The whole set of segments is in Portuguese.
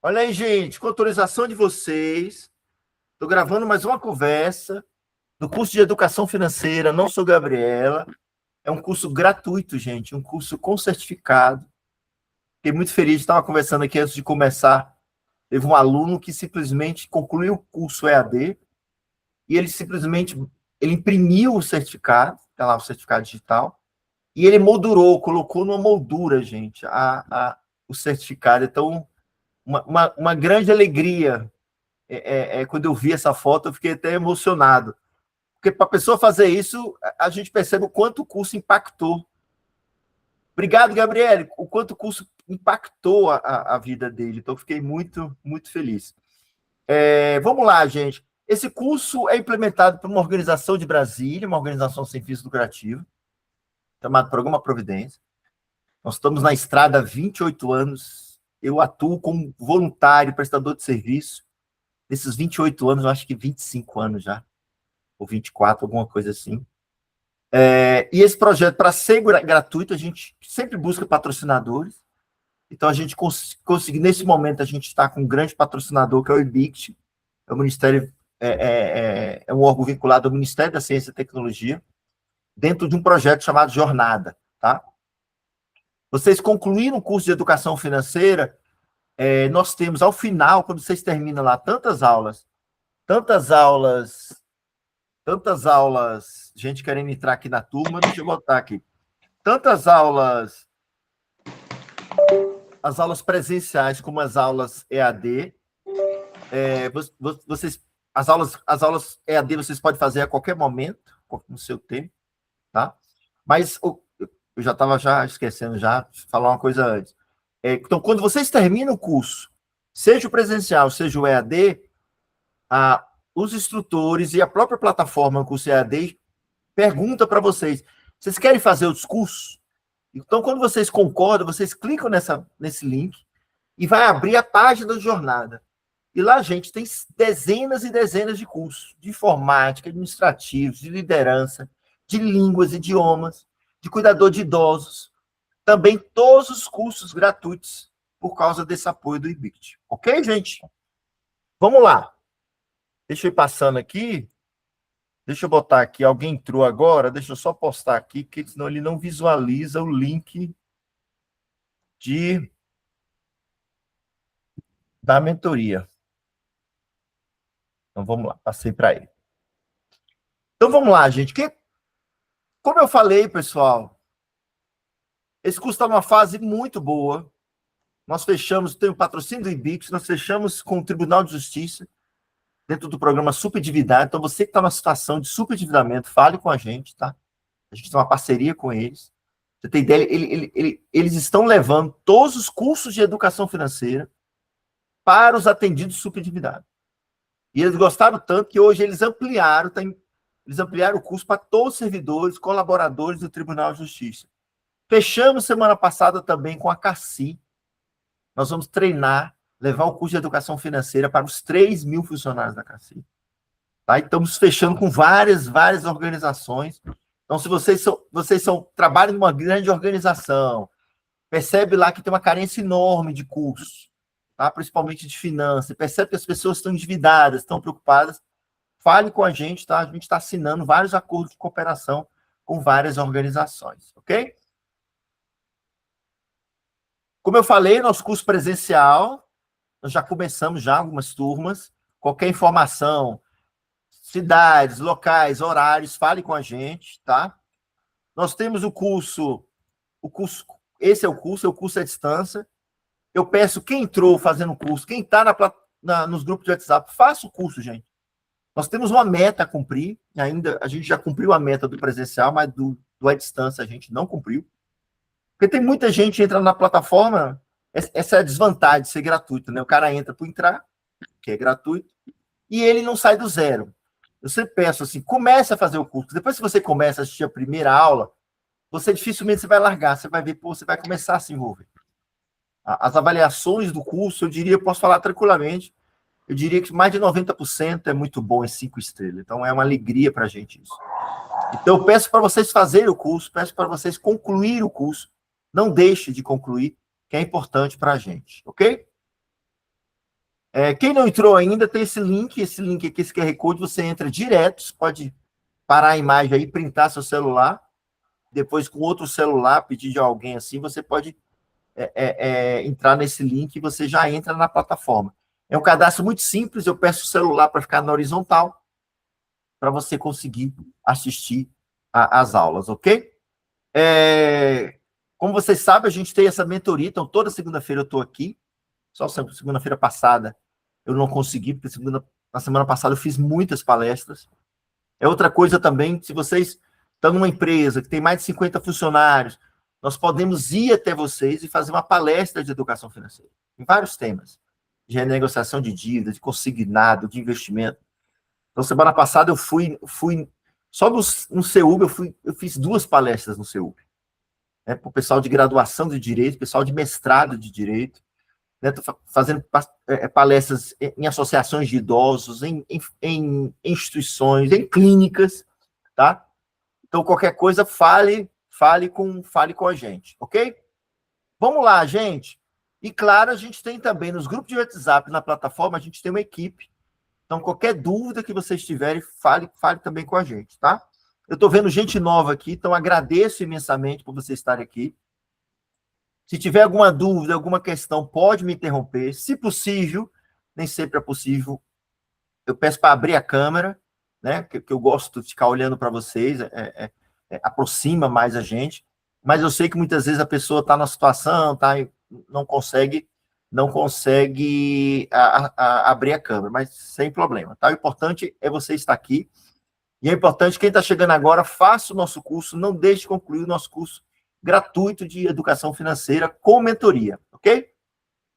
Olha aí, gente, com autorização de vocês, estou gravando mais uma conversa do curso de Educação Financeira. Não sou Gabriela. É um curso gratuito, gente, um curso com certificado. Fiquei muito feliz, estava conversando aqui antes de começar. Teve um aluno que simplesmente concluiu o curso EAD e ele imprimiu o certificado, tá lá o certificado digital, e ele moldurou, colocou numa moldura, gente, o certificado. Então, uma grande alegria. Quando eu vi essa foto, eu fiquei até emocionado. Porque para a pessoa fazer isso, a gente percebe o quanto o curso impactou. Obrigado, Gabriele, o quanto o curso impactou a vida dele. Então, eu fiquei muito, muito feliz. Vamos lá, gente. Esse curso é implementado por uma organização de Brasília, uma organização sem fins lucrativos, chamada Programa Providência. Nós estamos na estrada há 28 anos. Eu atuo como voluntário, prestador de serviço. Nesses 28 anos, eu acho que 25 anos já, ou 24, alguma coisa assim. E esse projeto, para ser gratuito, a gente sempre busca patrocinadores. Então, a gente conseguiu, nesse momento, a gente está com um grande patrocinador, que é o IBICT, é o Ministério, é um órgão vinculado ao Ministério da Ciência e Tecnologia, dentro de um projeto chamado Jornada, tá? Vocês concluíram o curso de Educação Financeira, nós temos, ao final, quando vocês terminam lá, tantas aulas, gente querendo entrar aqui na turma, deixa eu botar aqui, tantas aulas, as aulas presenciais como as aulas EAD, as aulas EAD vocês podem fazer a qualquer momento, no seu tempo, tá? Mas eu já estava esquecendo de falar uma coisa antes. Então, quando vocês terminam o curso, seja o presencial, seja o EAD, os instrutores e a própria plataforma do curso EAD pergunta para vocês querem fazer outros cursos? Então, quando vocês concordam, vocês clicam nesse link e vai abrir a página da jornada. E lá, gente, tem dezenas e dezenas de cursos de informática, administrativos, de liderança, de línguas, idiomas, de cuidador de idosos. Também todos os cursos gratuitos por causa desse apoio do IBICT. Ok, gente? Vamos lá. Deixa eu ir passando aqui. Deixa eu botar aqui. Alguém entrou agora? Deixa eu só postar aqui, porque senão ele não visualiza o link da mentoria. Então, vamos lá. Passei para ele. Então, vamos lá, gente. Como eu falei, pessoal, esse curso está numa fase muito boa. Nós fechamos, tem o patrocínio do IBICT, nós fechamos com o Tribunal de Justiça, dentro do programa Superendividado. Então, você que está numa situação de superendividamento, fale com a gente, tá? A gente tem uma parceria com eles. Você tem ideia, eles estão levando todos os cursos de educação financeira para os atendidos superendividados. E eles gostaram tanto que hoje eles ampliaram o curso para todos os servidores, colaboradores do Tribunal de Justiça. Fechamos semana passada também com a CACI. Nós vamos treinar, levar o curso de educação financeira para os 3.000 funcionários da CACI. Tá? E estamos fechando com várias organizações. Então, se vocês trabalham numa grande organização, percebe lá que tem uma carência enorme de cursos, tá? Principalmente de finanças, percebe que as pessoas estão endividadas, estão preocupadas, fale com a gente, tá? A gente está assinando vários acordos de cooperação com várias organizações, ok? Como eu falei, nosso curso presencial, nós já começamos já algumas turmas. Qualquer informação, cidades, locais, horários, fale com a gente, tá? Nós temos o curso, esse é o curso à distância. Eu peço quem entrou fazendo o curso, quem está nos grupos de WhatsApp, faça o curso, gente. Nós temos uma meta a cumprir, ainda a gente já cumpriu a meta do presencial, mas do à distância a gente não cumpriu. Porque tem muita gente entrando na plataforma, essa é a desvantagem de ser gratuito, né? O cara entra por entrar, que é gratuito, e ele não sai do zero. Eu sempre peço assim, comece a fazer o curso. Depois que você começa a assistir a primeira aula, você dificilmente vai largar, você vai ver, você vai começar a se envolver. As avaliações do curso, eu diria, eu posso falar tranquilamente, eu diria que mais de 90% é muito bom em 5 estrelas. Então, é uma alegria para a gente isso. Então, eu peço para vocês fazerem o curso, peço para vocês concluírem o curso. Não deixe de concluir, que é importante para a gente, ok? Quem não entrou ainda, tem esse link aqui, esse QR Code, você entra direto, você pode parar a imagem aí, printar seu celular, depois com outro celular, pedir de alguém assim, você pode entrar nesse link e você já entra na plataforma. É um cadastro muito simples, eu peço o celular para ficar na horizontal, para você conseguir assistir às aulas, ok? Como vocês sabem, a gente tem essa mentoria, então toda segunda-feira eu estou aqui, só segunda-feira passada eu não consegui, porque na semana passada eu fiz muitas palestras. É outra coisa também, se vocês estão numa empresa que tem mais de 50 funcionários, nós podemos ir até vocês e fazer uma palestra de educação financeira, em vários temas, de renegociação de dívida, de consignado, de investimento. Então, semana passada eu fui só no CEUB, eu fiz 2 palestras no CEUB, né, para o pessoal de graduação de Direito, pessoal de mestrado de Direito, né, estou fazendo palestras em associações de idosos, em instituições, em clínicas, tá? Então, qualquer coisa, fale com a gente, ok? Vamos lá, gente. E, claro, a gente tem também, nos grupos de WhatsApp, na plataforma, a gente tem uma equipe. Então, qualquer dúvida que vocês tiverem, fale também com a gente, tá? Eu estou vendo gente nova aqui, então agradeço imensamente por vocês estarem aqui. Se tiver alguma dúvida, alguma questão, pode me interromper. Se possível, nem sempre é possível, eu peço para abrir a câmera, né? Que eu gosto de ficar olhando para vocês, aproxima mais a gente. Mas eu sei que muitas vezes a pessoa está na situação, não consegue abrir a câmera, mas sem problema. Tá? O importante é você estar aqui. E é importante, quem está chegando agora, faça o nosso curso, não deixe de concluir o nosso curso gratuito de educação financeira com mentoria, ok?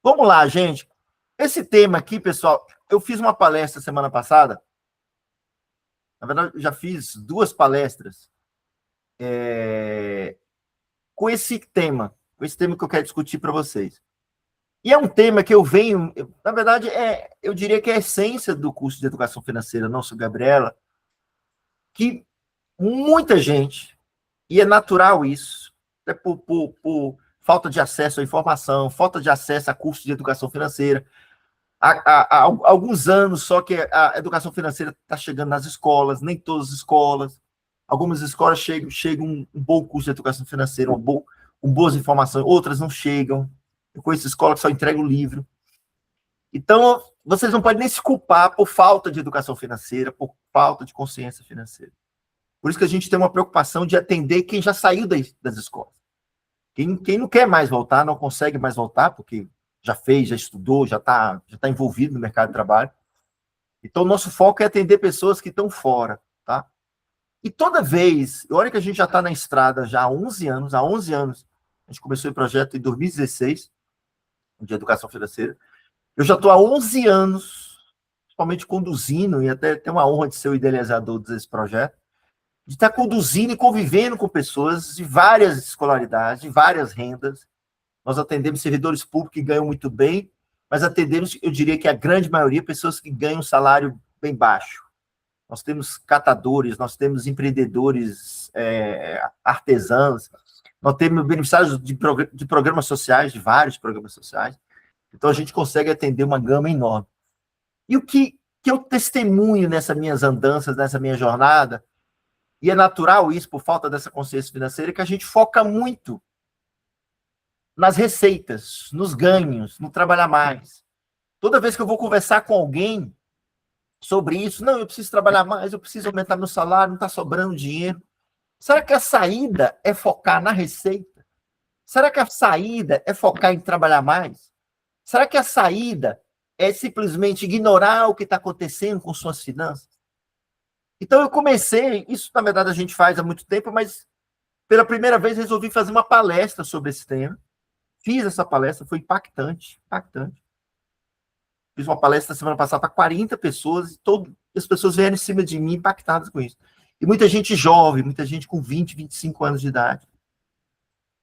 Vamos lá, gente. Esse tema aqui, pessoal, eu fiz uma palestra semana passada. Na verdade, eu já fiz 2 palestras com esse tema que eu quero discutir para vocês. E é um tema que na verdade, eu diria que é a essência do curso de educação financeira, não sou Gabriela, que muita gente, e é natural isso, por falta de acesso à informação, falta de acesso a curso de educação financeira. Há alguns anos só que a educação financeira está chegando nas escolas, nem todas as escolas. Algumas escolas chegam um bom curso de educação financeira, com boas informações, outras não chegam. Eu conheço escola que só entrega o livro. Então, vocês não podem nem se culpar por falta de educação financeira, por falta de consciência financeira. Por isso que a gente tem uma preocupação de atender quem já saiu das escolas. Quem não quer mais voltar, não consegue mais voltar, porque já fez, já estudou, já está envolvido no mercado de trabalho. Então, o nosso foco é atender pessoas que estão fora, tá? E toda vez, olha que a gente já está na estrada já há 11 anos, a gente começou o projeto em 2016, de educação financeira. Eu já estou há 11 anos, principalmente conduzindo, e até tenho a honra de ser o idealizador desse projeto, de estar conduzindo e convivendo com pessoas de várias escolaridades, de várias rendas. Nós atendemos servidores públicos que ganham muito bem, mas atendemos, eu diria que a grande maioria, pessoas que ganham um salário bem baixo. Nós temos catadores, nós temos empreendedores, artesãos, nós temos beneficiários de programas sociais, de vários programas sociais. Então, a gente consegue atender uma gama enorme. E o que eu testemunho nessas minhas andanças, nessa minha jornada, e é natural isso, por falta dessa consciência financeira, que a gente foca muito nas receitas, nos ganhos, no trabalhar mais. Toda vez que eu vou conversar com alguém sobre isso, não, eu preciso trabalhar mais, eu preciso aumentar meu salário, não está sobrando dinheiro. Será que a saída é focar na receita? Será que a saída é focar em trabalhar mais? Será que a saída é simplesmente ignorar o que está acontecendo com suas finanças? Então eu comecei, isso na verdade a gente faz há muito tempo, mas pela primeira vez resolvi fazer uma palestra sobre esse tema. Fiz essa palestra, foi impactante. Fiz uma palestra semana passada para 40 pessoas, e todas as pessoas vieram em cima de mim impactadas com isso. E muita gente jovem, muita gente com 20, 25 anos de idade.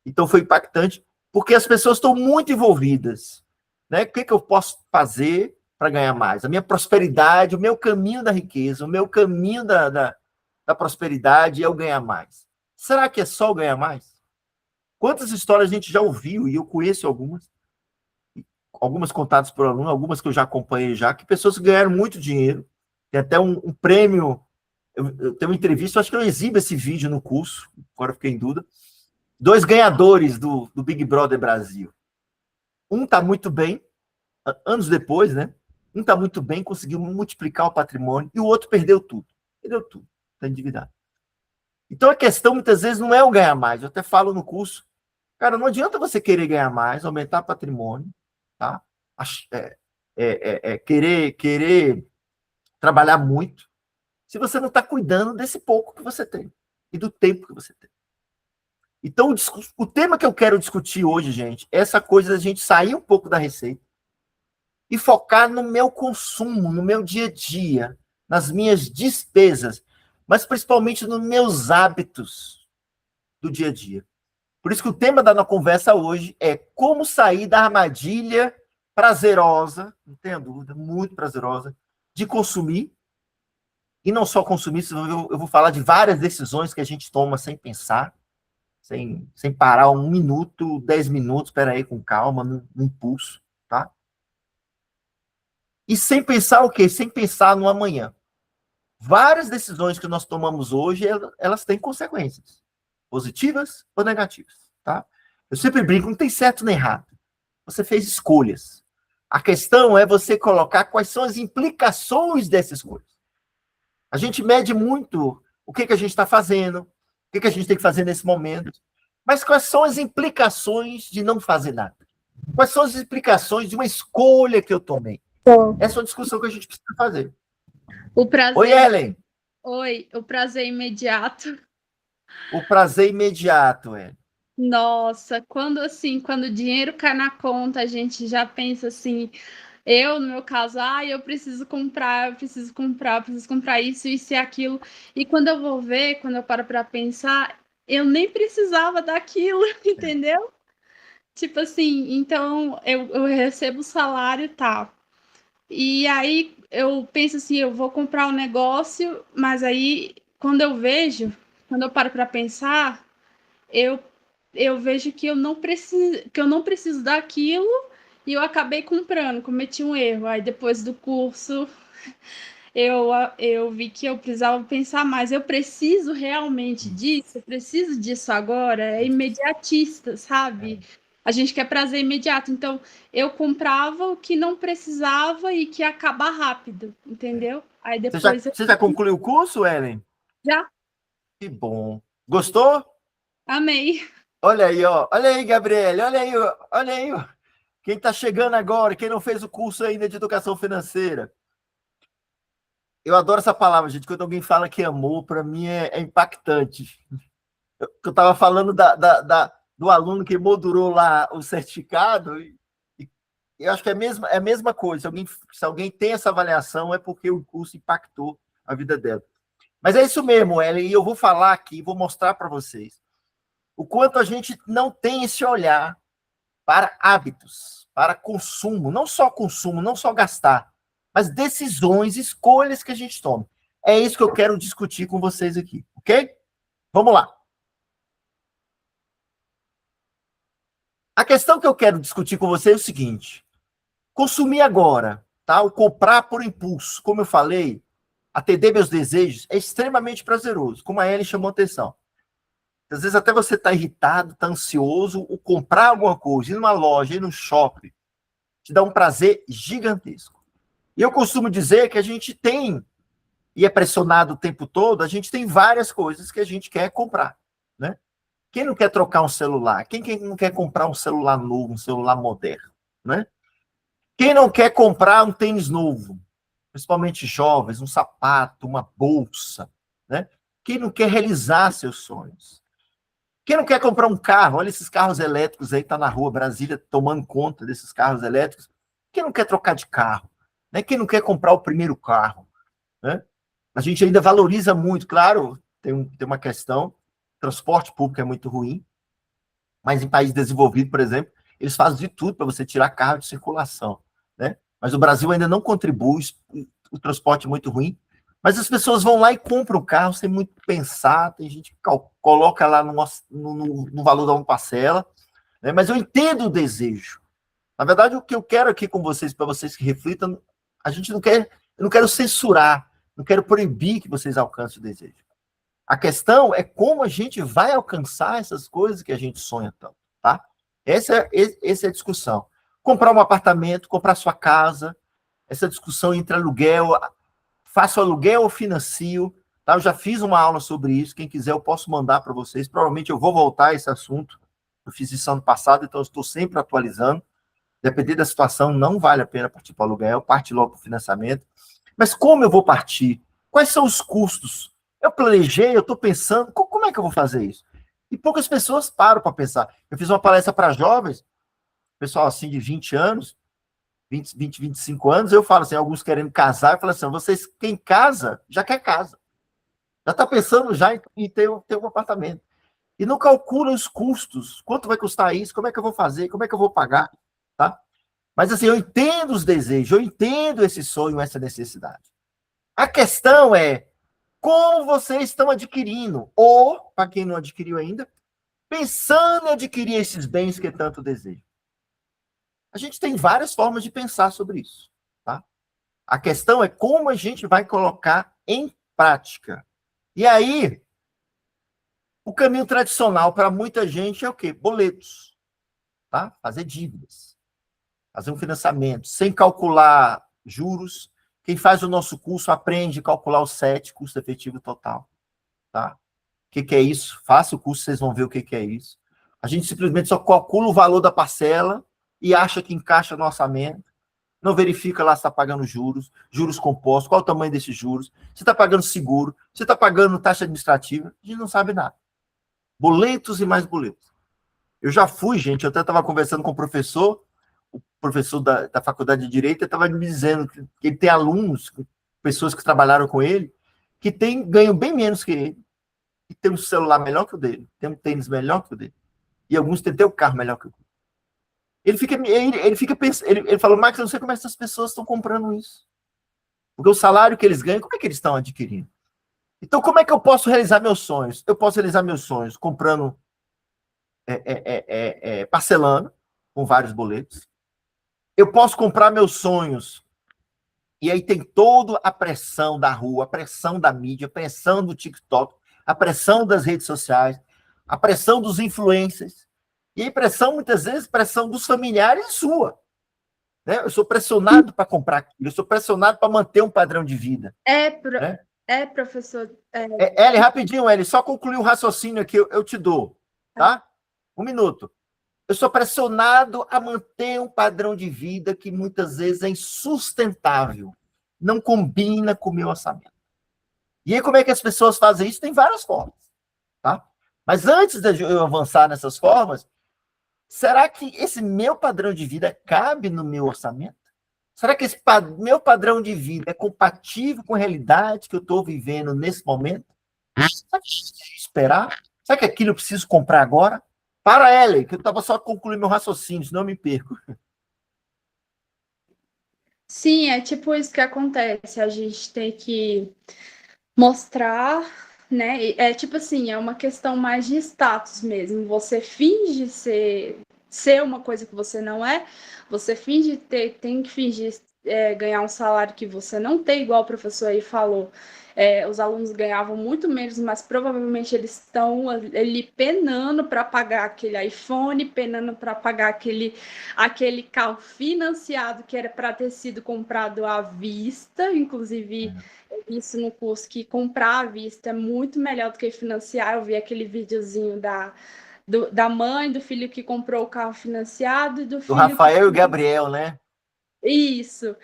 Então foi impactante, porque as pessoas estão muito envolvidas. Né? O que eu posso fazer para ganhar mais? A minha prosperidade, o meu caminho da riqueza, o meu caminho da prosperidade é o ganhar mais. Será que é só o ganhar mais? Quantas histórias a gente já ouviu, e eu conheço algumas algumas contadas por aluno, algumas que eu já acompanhei já, que pessoas que ganharam muito dinheiro, tem até um prêmio, eu tenho uma entrevista, eu acho que eu exibo esse vídeo no curso, agora eu fiquei em dúvida, 2 ganhadores do Big Brother Brasil. Um está muito bem, anos depois, né? Um está muito bem, conseguiu multiplicar o patrimônio, e o outro perdeu tudo. Perdeu tudo, está endividado. Então a questão muitas vezes não é o ganhar mais, eu até falo no curso, cara, não adianta você querer ganhar mais, aumentar patrimônio, tá? Querer trabalhar muito, se você não está cuidando desse pouco que você tem e do tempo que você tem. Então, o tema que eu quero discutir hoje, gente, é essa coisa da gente sair um pouco da receita e focar no meu consumo, no meu dia a dia, nas minhas despesas, mas principalmente nos meus hábitos do dia a dia. Por isso que o tema da nossa conversa hoje é como sair da armadilha prazerosa, não tenha dúvida, muito prazerosa, de consumir. E não só consumir, eu vou falar de várias decisões que a gente toma sem pensar, sem parar 1 minuto, 10 minutos, espera aí, com calma, no impulso, tá? E sem pensar o quê? Sem pensar no amanhã. Várias decisões que nós tomamos hoje, elas têm consequências, positivas ou negativas, tá? Eu sempre brinco, não tem certo nem errado. Você fez escolhas. A questão é você colocar quais são as implicações dessas escolhas. A gente mede muito o que a gente está fazendo, o que a gente tem que fazer nesse momento, mas quais são as implicações de não fazer nada? Quais são as implicações de uma escolha que eu tomei? Essa é uma discussão que a gente precisa fazer. O prazer... Oi, Ellen. Oi, o prazer imediato. O prazer imediato, Ellen. Nossa, quando o dinheiro cai na conta, a gente já pensa assim, no meu caso, eu preciso comprar, eu preciso comprar isso e aquilo. E quando eu vou ver, quando eu paro para pensar, eu nem precisava daquilo, entendeu? Tipo assim, então eu recebo o salário e tal. E aí eu penso assim, eu vou comprar um negócio, mas aí quando eu paro para pensar, eu, eu vejo que eu não preciso daquilo e eu acabei comprando, cometi um erro. Aí depois do curso eu vi que eu precisava pensar mais. Eu preciso realmente disso? Eu preciso disso agora? É imediatista, sabe? A gente quer prazer imediato. Então, eu comprava o que não precisava e que ia acabar rápido, entendeu? Aí depois eu Você já concluiu o curso, Ellen? já Que bom. Gostou? amei. Olha aí, ó. Olha aí, Gabriele. Olha aí, ó. Olha aí, ó. Quem está chegando agora, quem não fez o curso ainda de educação financeira. Eu adoro essa palavra, gente. Quando alguém fala que amou, para mim é impactante. Eu estava falando do aluno que moldurou lá o certificado, e eu acho que é a mesma coisa. Se alguém tem essa avaliação, é porque o curso impactou a vida dela. Mas é isso mesmo, Ellen, e eu vou falar aqui, vou mostrar para vocês o quanto a gente não tem esse olhar para hábitos, para consumo, não só gastar, mas decisões, escolhas que a gente toma. É isso que eu quero discutir com vocês aqui, ok? Vamos lá. A questão que eu quero discutir com vocês é o seguinte: consumir agora, tá? O comprar por impulso, como eu falei, atender meus desejos é extremamente prazeroso, como a Ellen chamou a atenção. Às vezes até você está irritado, está ansioso, o comprar alguma coisa, ir numa loja, ir no shopping, te dá um prazer gigantesco. E eu costumo dizer que a gente tem, e é pressionado o tempo todo, a gente tem várias coisas que a gente quer comprar, né? Quem não quer trocar um celular? Quem não quer comprar um celular novo, um celular moderno, né? Quem não quer comprar um tênis novo? Principalmente jovens, um sapato, uma bolsa, né? Quem não quer realizar seus sonhos? Quem não quer comprar um carro? Olha esses carros elétricos aí, tá na rua, Brasília, tomando conta desses carros elétricos. Quem não quer trocar de carro? Né? Quem não quer comprar o primeiro carro? Né? A gente ainda valoriza muito, claro, tem uma questão, transporte público é muito ruim, mas em países desenvolvidos, por exemplo, eles fazem de tudo para você tirar carro de circulação. Né? Mas o Brasil ainda não contribui, o transporte é muito ruim, mas as pessoas vão lá e compram o carro sem muito pensar, tem gente que coloca lá no valor da uma parcela, né? Mas eu entendo o desejo. Na verdade, o que eu quero aqui com vocês, para vocês que reflitam, a gente não quer, eu não quero censurar, não quero proibir que vocês alcancem o desejo. A questão é como a gente vai alcançar essas coisas que a gente sonha tanto, tá? Essa é a discussão. Comprar um apartamento, comprar sua casa, essa discussão entre aluguel, faço aluguel ou financio, tá? Eu já fiz uma aula sobre isso, quem quiser eu posso mandar para vocês, provavelmente eu vou voltar a esse assunto, eu fiz isso ano passado, então eu estou sempre atualizando, dependendo da situação, não vale a pena partir para o aluguel, parte logo para o financiamento, mas como eu vou partir? Quais são os custos? Eu planejei, eu estou pensando, como é que eu vou fazer isso? E poucas pessoas param para pensar. Eu fiz uma palestra para jovens, pessoal assim de 20 anos, 25 anos, eu falo assim, alguns querendo casar, eu falo assim, vocês, quem casa, já quer casa. Já está pensando já em ter um apartamento. E não calcula os custos, quanto vai custar isso, como é que eu vou fazer, como é que eu vou pagar, tá? Mas assim, eu entendo os desejos, eu entendo esse sonho, essa necessidade. A questão é como vocês estão adquirindo, ou, para quem não adquiriu ainda, pensando em adquirir esses bens que tanto desejam. A gente tem várias formas de pensar sobre isso, tá? A questão é como a gente vai colocar em prática. E aí, o caminho tradicional para muita gente é o quê? Boletos, tá? Fazer dívidas, fazer um financiamento, sem calcular juros. Quem faz o nosso curso aprende a calcular o CET, custo efetivo total, tá? O que é isso? Faça o curso, vocês vão ver o que é isso. A gente simplesmente só calcula o valor da parcela e acha que encaixa no orçamento. Não verifica lá se está pagando juros, juros compostos, qual o tamanho desses juros, se está pagando seguro, se está pagando taxa administrativa. A gente não sabe nada. Boletos e mais boletos. Eu já fui, gente, eu até estava conversando com o professor da Faculdade de Direito, estava me dizendo que ele tem alunos, pessoas que trabalharam com ele, que ganham bem menos que ele, que tem um celular melhor que o dele, tem um tênis melhor que o dele, e alguns têm até o carro melhor que o dele. Ele fica pensando, ele falou, Max, eu não sei como essas pessoas estão comprando isso. Porque o salário que eles ganham, como é que eles estão adquirindo? Então, como é que eu posso realizar meus sonhos? Eu posso realizar meus sonhos comprando, parcelando, com vários boletos. Eu posso comprar meus sonhos, e aí tem toda a pressão da rua, a pressão da mídia, a pressão do TikTok, a pressão das redes sociais, a pressão dos influencers, e a pressão, muitas vezes, pressão dos familiares sua. Né? Eu sou pressionado para comprar aquilo, eu sou pressionado para manter um padrão de vida. Né? Professor. Eli, rapidinho, Eli, só concluir o raciocínio aqui, eu te dou, tá? Um minuto. Eu sou pressionado a manter um padrão de vida que muitas vezes é insustentável, não combina com o meu orçamento. E aí, como é que as pessoas fazem isso? Tem várias formas, tá? Mas antes de eu avançar nessas formas, será que esse meu padrão de vida cabe no meu orçamento? Será que esse meu padrão de vida é compatível com a realidade que eu estou vivendo nesse momento? Será que eu preciso esperar? Será que aquilo eu preciso comprar agora? Para, Ellen, que eu estava só concluindo meu raciocínio, senão eu me perco. Sim, é tipo isso que acontece. A gente tem que mostrar, né? É tipo assim, é uma questão mais de status mesmo. Você finge ser uma coisa que você não é, você tem que fingir ganhar um salário que você não tem, igual o professor aí falou. Os alunos ganhavam muito menos, mas provavelmente eles estão ali penando para pagar aquele iPhone, penando para pagar aquele carro financiado que era para ter sido comprado à vista, inclusive. Isso no curso, que comprar à vista é muito melhor do que financiar. Eu vi aquele videozinho da mãe, do filho que comprou o carro financiado e do Do filho Rafael e o Gabriel, né? Isso.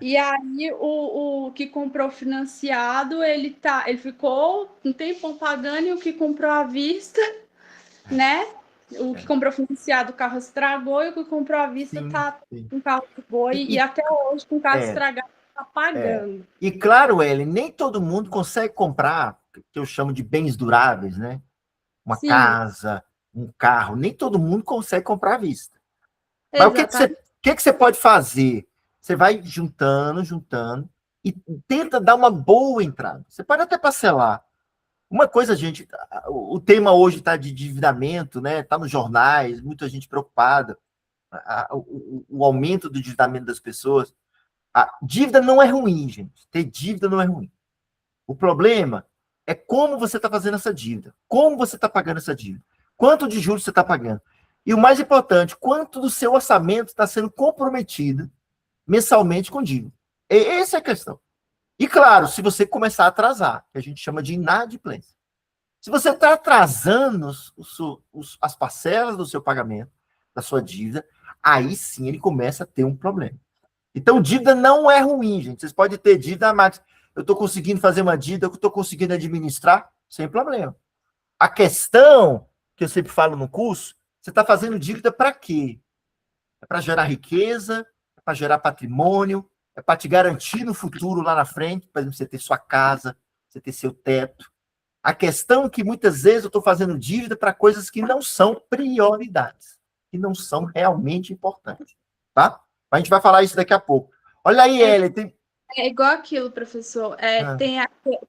E aí o que comprou financiado, ele ficou um tempo pagando, e o que comprou à vista, né? O que comprou financiado, o carro estragou, e o que comprou à vista tá com o carro de boa, e até hoje com o carro estragado tá pagando. E claro, Ellen, nem todo mundo consegue comprar o que eu chamo de bens duráveis, né? Uma Sim, casa, um carro, nem todo mundo consegue comprar à vista. Mas exatamente. o que você pode fazer? Você vai juntando, juntando, e tenta dar uma boa entrada. Você pode até parcelar. Uma coisa, gente, o tema hoje está de endividamento, né? Está nos jornais, muita gente preocupada. o aumento do endividamento das pessoas. A dívida não é ruim, gente. Ter dívida não é ruim. O problema é como você está fazendo essa dívida. Como você está pagando essa dívida. Quanto de juros você está pagando. E o mais importante, quanto do seu orçamento está sendo comprometido mensalmente com dívida. Essa é a questão. E claro, se você começar a atrasar, que a gente chama de inadimplência. Se você está atrasando as parcelas do seu pagamento, da sua dívida, aí sim ele começa a ter um problema. Então, dívida não é ruim, gente. Vocês podem ter dívida, Max. Eu estou conseguindo fazer uma dívida, eu estou conseguindo administrar, sem problema. A questão, que eu sempre falo no curso, você está fazendo dívida para quê? É para gerar riqueza, é para gerar patrimônio, é para te garantir no futuro, lá na frente, por exemplo, você ter sua casa, você ter seu teto. A questão é que muitas vezes eu estou fazendo dívida para coisas que não são prioridades, que não são realmente importantes, tá? A gente vai falar isso daqui a pouco. Olha aí, Ellen, tem... É igual aquilo, professor.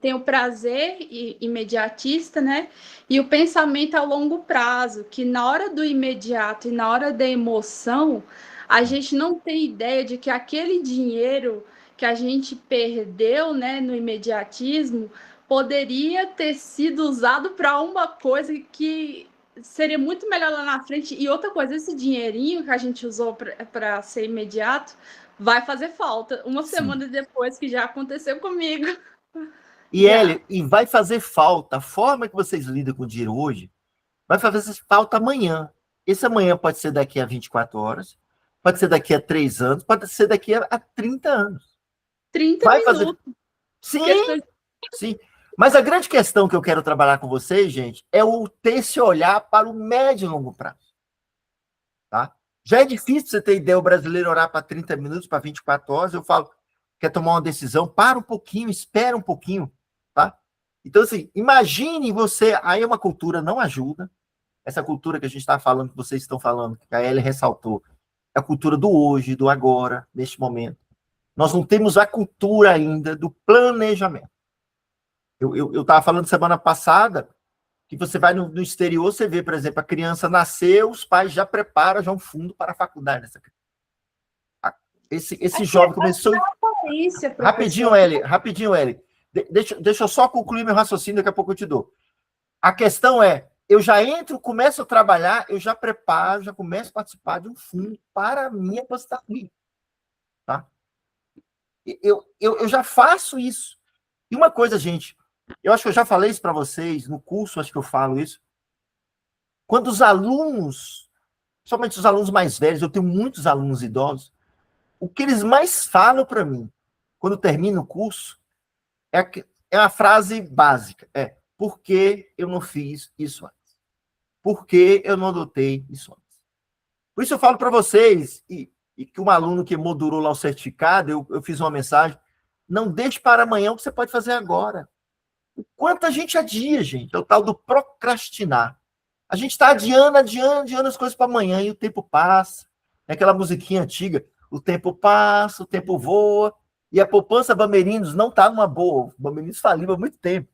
Tem o prazer imediatista, né? E o pensamento a longo prazo, que na hora do imediato e na hora da emoção, a gente não tem ideia de que aquele dinheiro que a gente perdeu, né, no imediatismo, poderia ter sido usado para uma coisa que seria muito melhor lá na frente. E outra coisa, esse dinheirinho que a gente usou para ser imediato vai fazer falta uma semana depois, que já aconteceu comigo. E Eli, e vai fazer falta. A forma que vocês lidam com o dinheiro hoje vai fazer falta amanhã. Esse amanhã pode ser daqui a 24 horas, pode ser daqui a 3 anos, pode ser daqui a 30 anos. 30 vai minutos. Fazer... Sim, sim. Mas a grande questão que eu quero trabalhar com vocês, gente, é o ter esse olhar para o médio e longo prazo. Tá? Já é difícil você ter ideia, o brasileiro orar para 30 minutos, para 24 horas. Eu falo, quer tomar uma decisão, para um pouquinho, espera um pouquinho. Tá? Então, assim, imagine você, aí uma cultura não ajuda, essa cultura que a gente está falando, que vocês estão falando, que a Ellie ressaltou, é a cultura do hoje, do agora, neste momento. Nós não temos a cultura ainda do planejamento. Eu estava falando semana passada que você vai no exterior, você vê, por exemplo, a criança nasceu, os pais já preparam já um fundo para a faculdade dessa criança. Esse jovem começou... Rapidinho, Eli. Deixa eu só concluir meu raciocínio, daqui a pouco eu te dou. A questão é, eu já entro, começo a trabalhar, eu já preparo, já começo a participar de um fundo para a minha aposentadoria. Tá? Eu já faço isso. E uma coisa, gente, eu acho que eu já falei isso para vocês, no curso acho que eu falo isso. Quando os alunos, somente os alunos mais velhos, eu tenho muitos alunos idosos, o que eles mais falam para mim, quando termina o curso, é a frase básica, por que eu não fiz isso antes? Por que eu não adotei isso antes? Por isso eu falo para vocês, e que um aluno que modulou lá o certificado, eu fiz uma mensagem, não deixe para amanhã o que você pode fazer agora. O quanto a gente adia, gente, é o tal do procrastinar. A gente está adiando as coisas para amanhã e o tempo passa. É aquela musiquinha antiga, o tempo passa, o tempo voa, e a poupança Bamerinos não está numa boa. O Bamerinos faliu há muito tempo.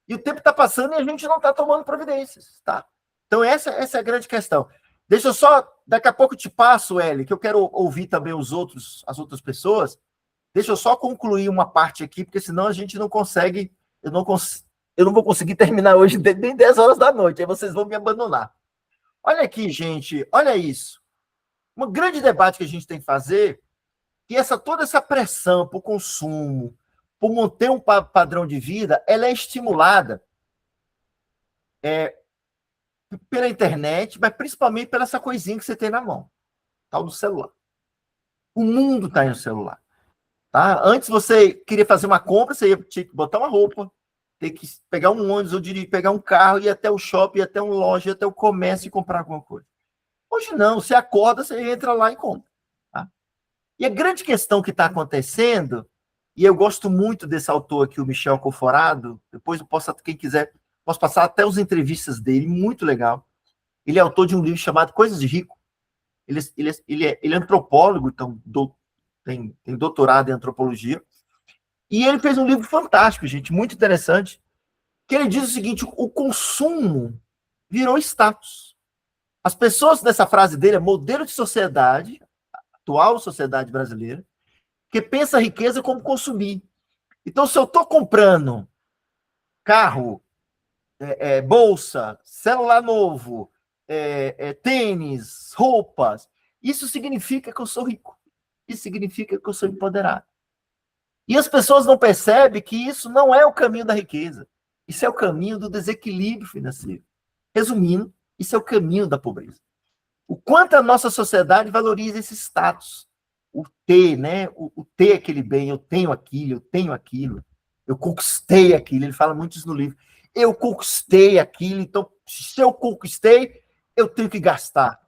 E o tempo está passando e a gente não está tomando providências, tá? Então essa é a grande questão. Deixa eu só, daqui a pouco te passo, Eli, que eu quero ouvir também as outras pessoas. Deixa eu só concluir uma parte aqui, porque senão a gente não consegue, eu não vou conseguir terminar hoje nem 10 horas da noite, aí vocês vão me abandonar. Olha aqui, gente, olha isso. Um grande debate que a gente tem que fazer, que toda essa pressão para o consumo, por manter um padrão de vida, ela é estimulada pela internet, mas principalmente pela essa coisinha que você tem na mão, tal do celular. O mundo está no celular. Tá? Antes você queria fazer uma compra, você tinha que botar uma roupa, ter que pegar um ônibus, ou dirigir, pegar um carro, ir até o shopping, ir até uma loja, ir até o comércio e comprar alguma coisa. Hoje não, você acorda, você entra lá e compra. Tá? E a grande questão que está acontecendo, e eu gosto muito desse autor aqui, o Michel Conforado, depois eu posso, quem quiser, posso passar até as entrevistas dele, muito legal. Ele é autor de um livro chamado Coisas de Rico. Ele é antropólogo, então tem doutorado em antropologia, e ele fez um livro fantástico, gente, muito interessante, que ele diz o seguinte: o consumo virou status. As pessoas nessa frase dele é modelo de sociedade, atual sociedade brasileira, que pensa a riqueza como consumir. Então, se eu estou comprando carro, bolsa, celular novo, tênis, roupas, isso significa que eu sou rico. Isso significa que eu sou empoderado. E as pessoas não percebem que isso não é o caminho da riqueza. Isso é o caminho do desequilíbrio financeiro. Resumindo, isso é o caminho da pobreza. O quanto a nossa sociedade valoriza esse status. O ter, né? O ter aquele bem, eu tenho aquilo, eu conquistei aquilo. Ele fala muito isso no livro. Eu conquistei aquilo, então, se eu conquistei, eu tenho que gastar.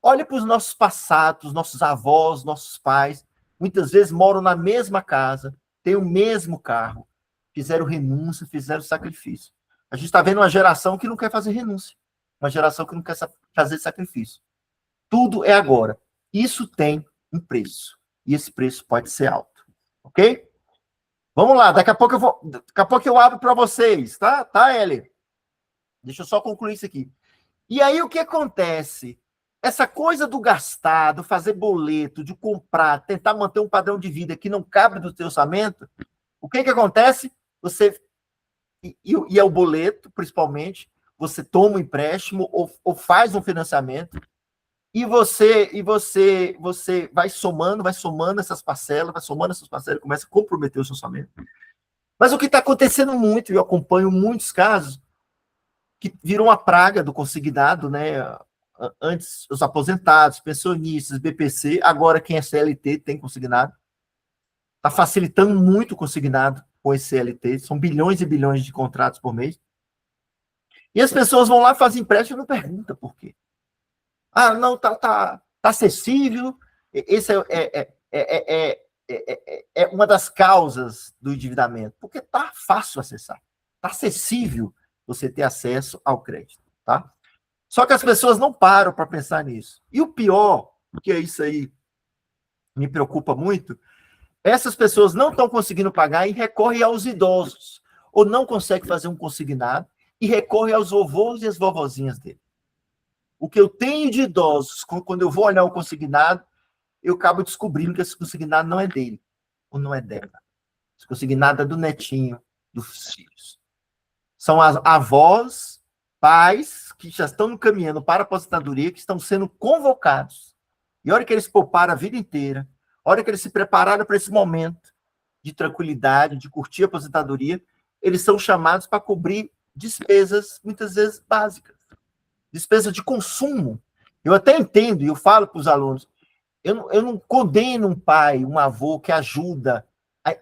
Olha para os nossos passados, nossos avós, nossos pais, muitas vezes moram na mesma casa, têm o mesmo carro, fizeram renúncia, fizeram sacrifício. A gente está vendo uma geração que não quer fazer renúncia, uma geração que não quer fazer sacrifício. Tudo é agora. Isso tem um preço, e esse preço pode ser alto, ok? Vamos lá, daqui a pouco eu abro para vocês, tá, Eli? Deixa eu só concluir isso aqui. E aí o que acontece? Essa coisa do gastar, do fazer boleto, de comprar, tentar manter um padrão de vida que não cabe do teu orçamento, o que acontece? Você, e é o boleto, principalmente, você toma um empréstimo ou faz um financiamento, e você vai somando essas parcelas, começa a comprometer o seu orçamento. Mas o que está acontecendo muito, e eu acompanho muitos casos, que virou uma praga do consignado, né? Antes, os aposentados, pensionistas, BPC, agora quem é CLT tem consignado. Está facilitando muito o consignado com esse CLT, são bilhões e bilhões de contratos por mês. E as pessoas vão lá, fazem empréstimo e não perguntam por quê. Ah, não, tá acessível. Esse é uma das causas do endividamento, porque tá fácil acessar, tá acessível você ter acesso ao crédito, tá? Só que as pessoas não param para pensar nisso. E o pior, que é isso aí me preocupa muito, essas pessoas não estão conseguindo pagar e recorrem aos idosos, ou não conseguem fazer um consignado e recorrem aos vovôs e as vovozinhas dele. O que eu tenho de idosos, quando eu vou olhar o consignado, eu acabo descobrindo que esse consignado não é dele, ou não é dela. Esse consignado é do netinho, dos filhos. São as avós, pais, que já estão caminhando para a aposentadoria, que estão sendo convocados. E a hora que eles pouparam a vida inteira, a hora que eles se prepararam para esse momento de tranquilidade, de curtir a aposentadoria, eles são chamados para cobrir despesas, muitas vezes, básicas. Despesa de consumo. Eu até entendo, e eu falo para os alunos, eu não condeno um pai, um avô que ajuda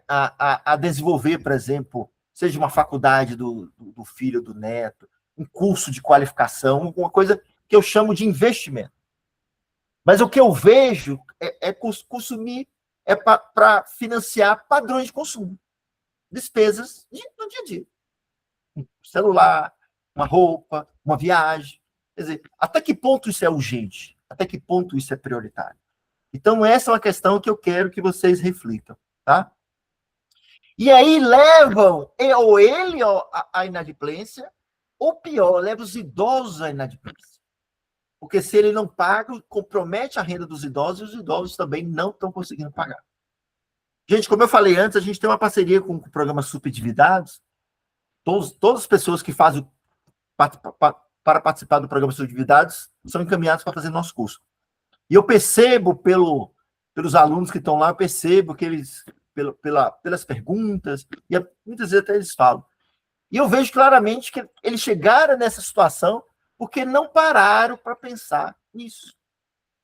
a desenvolver, por exemplo, seja uma faculdade do filho, do neto, um curso de qualificação, uma coisa que eu chamo de investimento. Mas o que eu vejo consumir, para financiar padrões de consumo, despesas do dia a dia. Um celular, uma roupa, uma viagem. Quer dizer, até que ponto isso é urgente? Até que ponto isso é prioritário? Então, essa é uma questão que eu quero que vocês reflitam, tá? E aí levam ou ele à inadimplência, ou pior, leva os idosos à inadimplência. Porque se ele não paga, compromete a renda dos idosos, e os idosos também não estão conseguindo pagar. Gente, como eu falei antes, a gente tem uma parceria com o programa Superendividados. Todas as pessoas que fazem para participar do programa Superendividados são encaminhadas para fazer nosso curso. E eu percebo pelos alunos que estão lá, eu percebo que eles, pelas perguntas, e muitas vezes até eles falam. E eu vejo claramente que eles chegaram nessa situação porque não pararam para pensar nisso.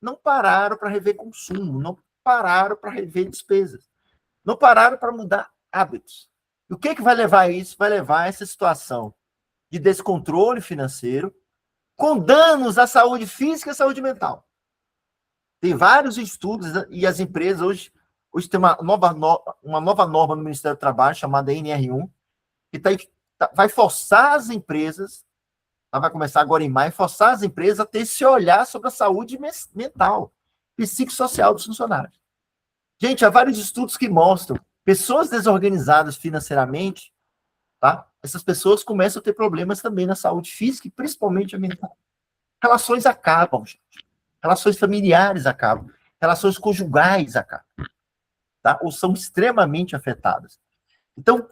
Não pararam para rever consumo, não pararam para rever despesas, não pararam para mudar hábitos. E o que vai levar a isso? Vai levar a essa situação de descontrole financeiro, com danos à saúde física e à saúde mental. Tem vários estudos, e as empresas hoje tem uma nova norma no Ministério do Trabalho, chamada NR1, que vai forçar as empresas, ela vai começar agora em maio, forçar as empresas a ter esse olhar sobre a saúde mental, psicossocial dos funcionários. Gente, há vários estudos que mostram pessoas desorganizadas financeiramente, tá? Essas pessoas começam a ter problemas também na saúde física e principalmente a mental. Relações acabam, gente. Relações familiares acabam. Relações conjugais acabam. Tá? Ou são extremamente afetadas. Então,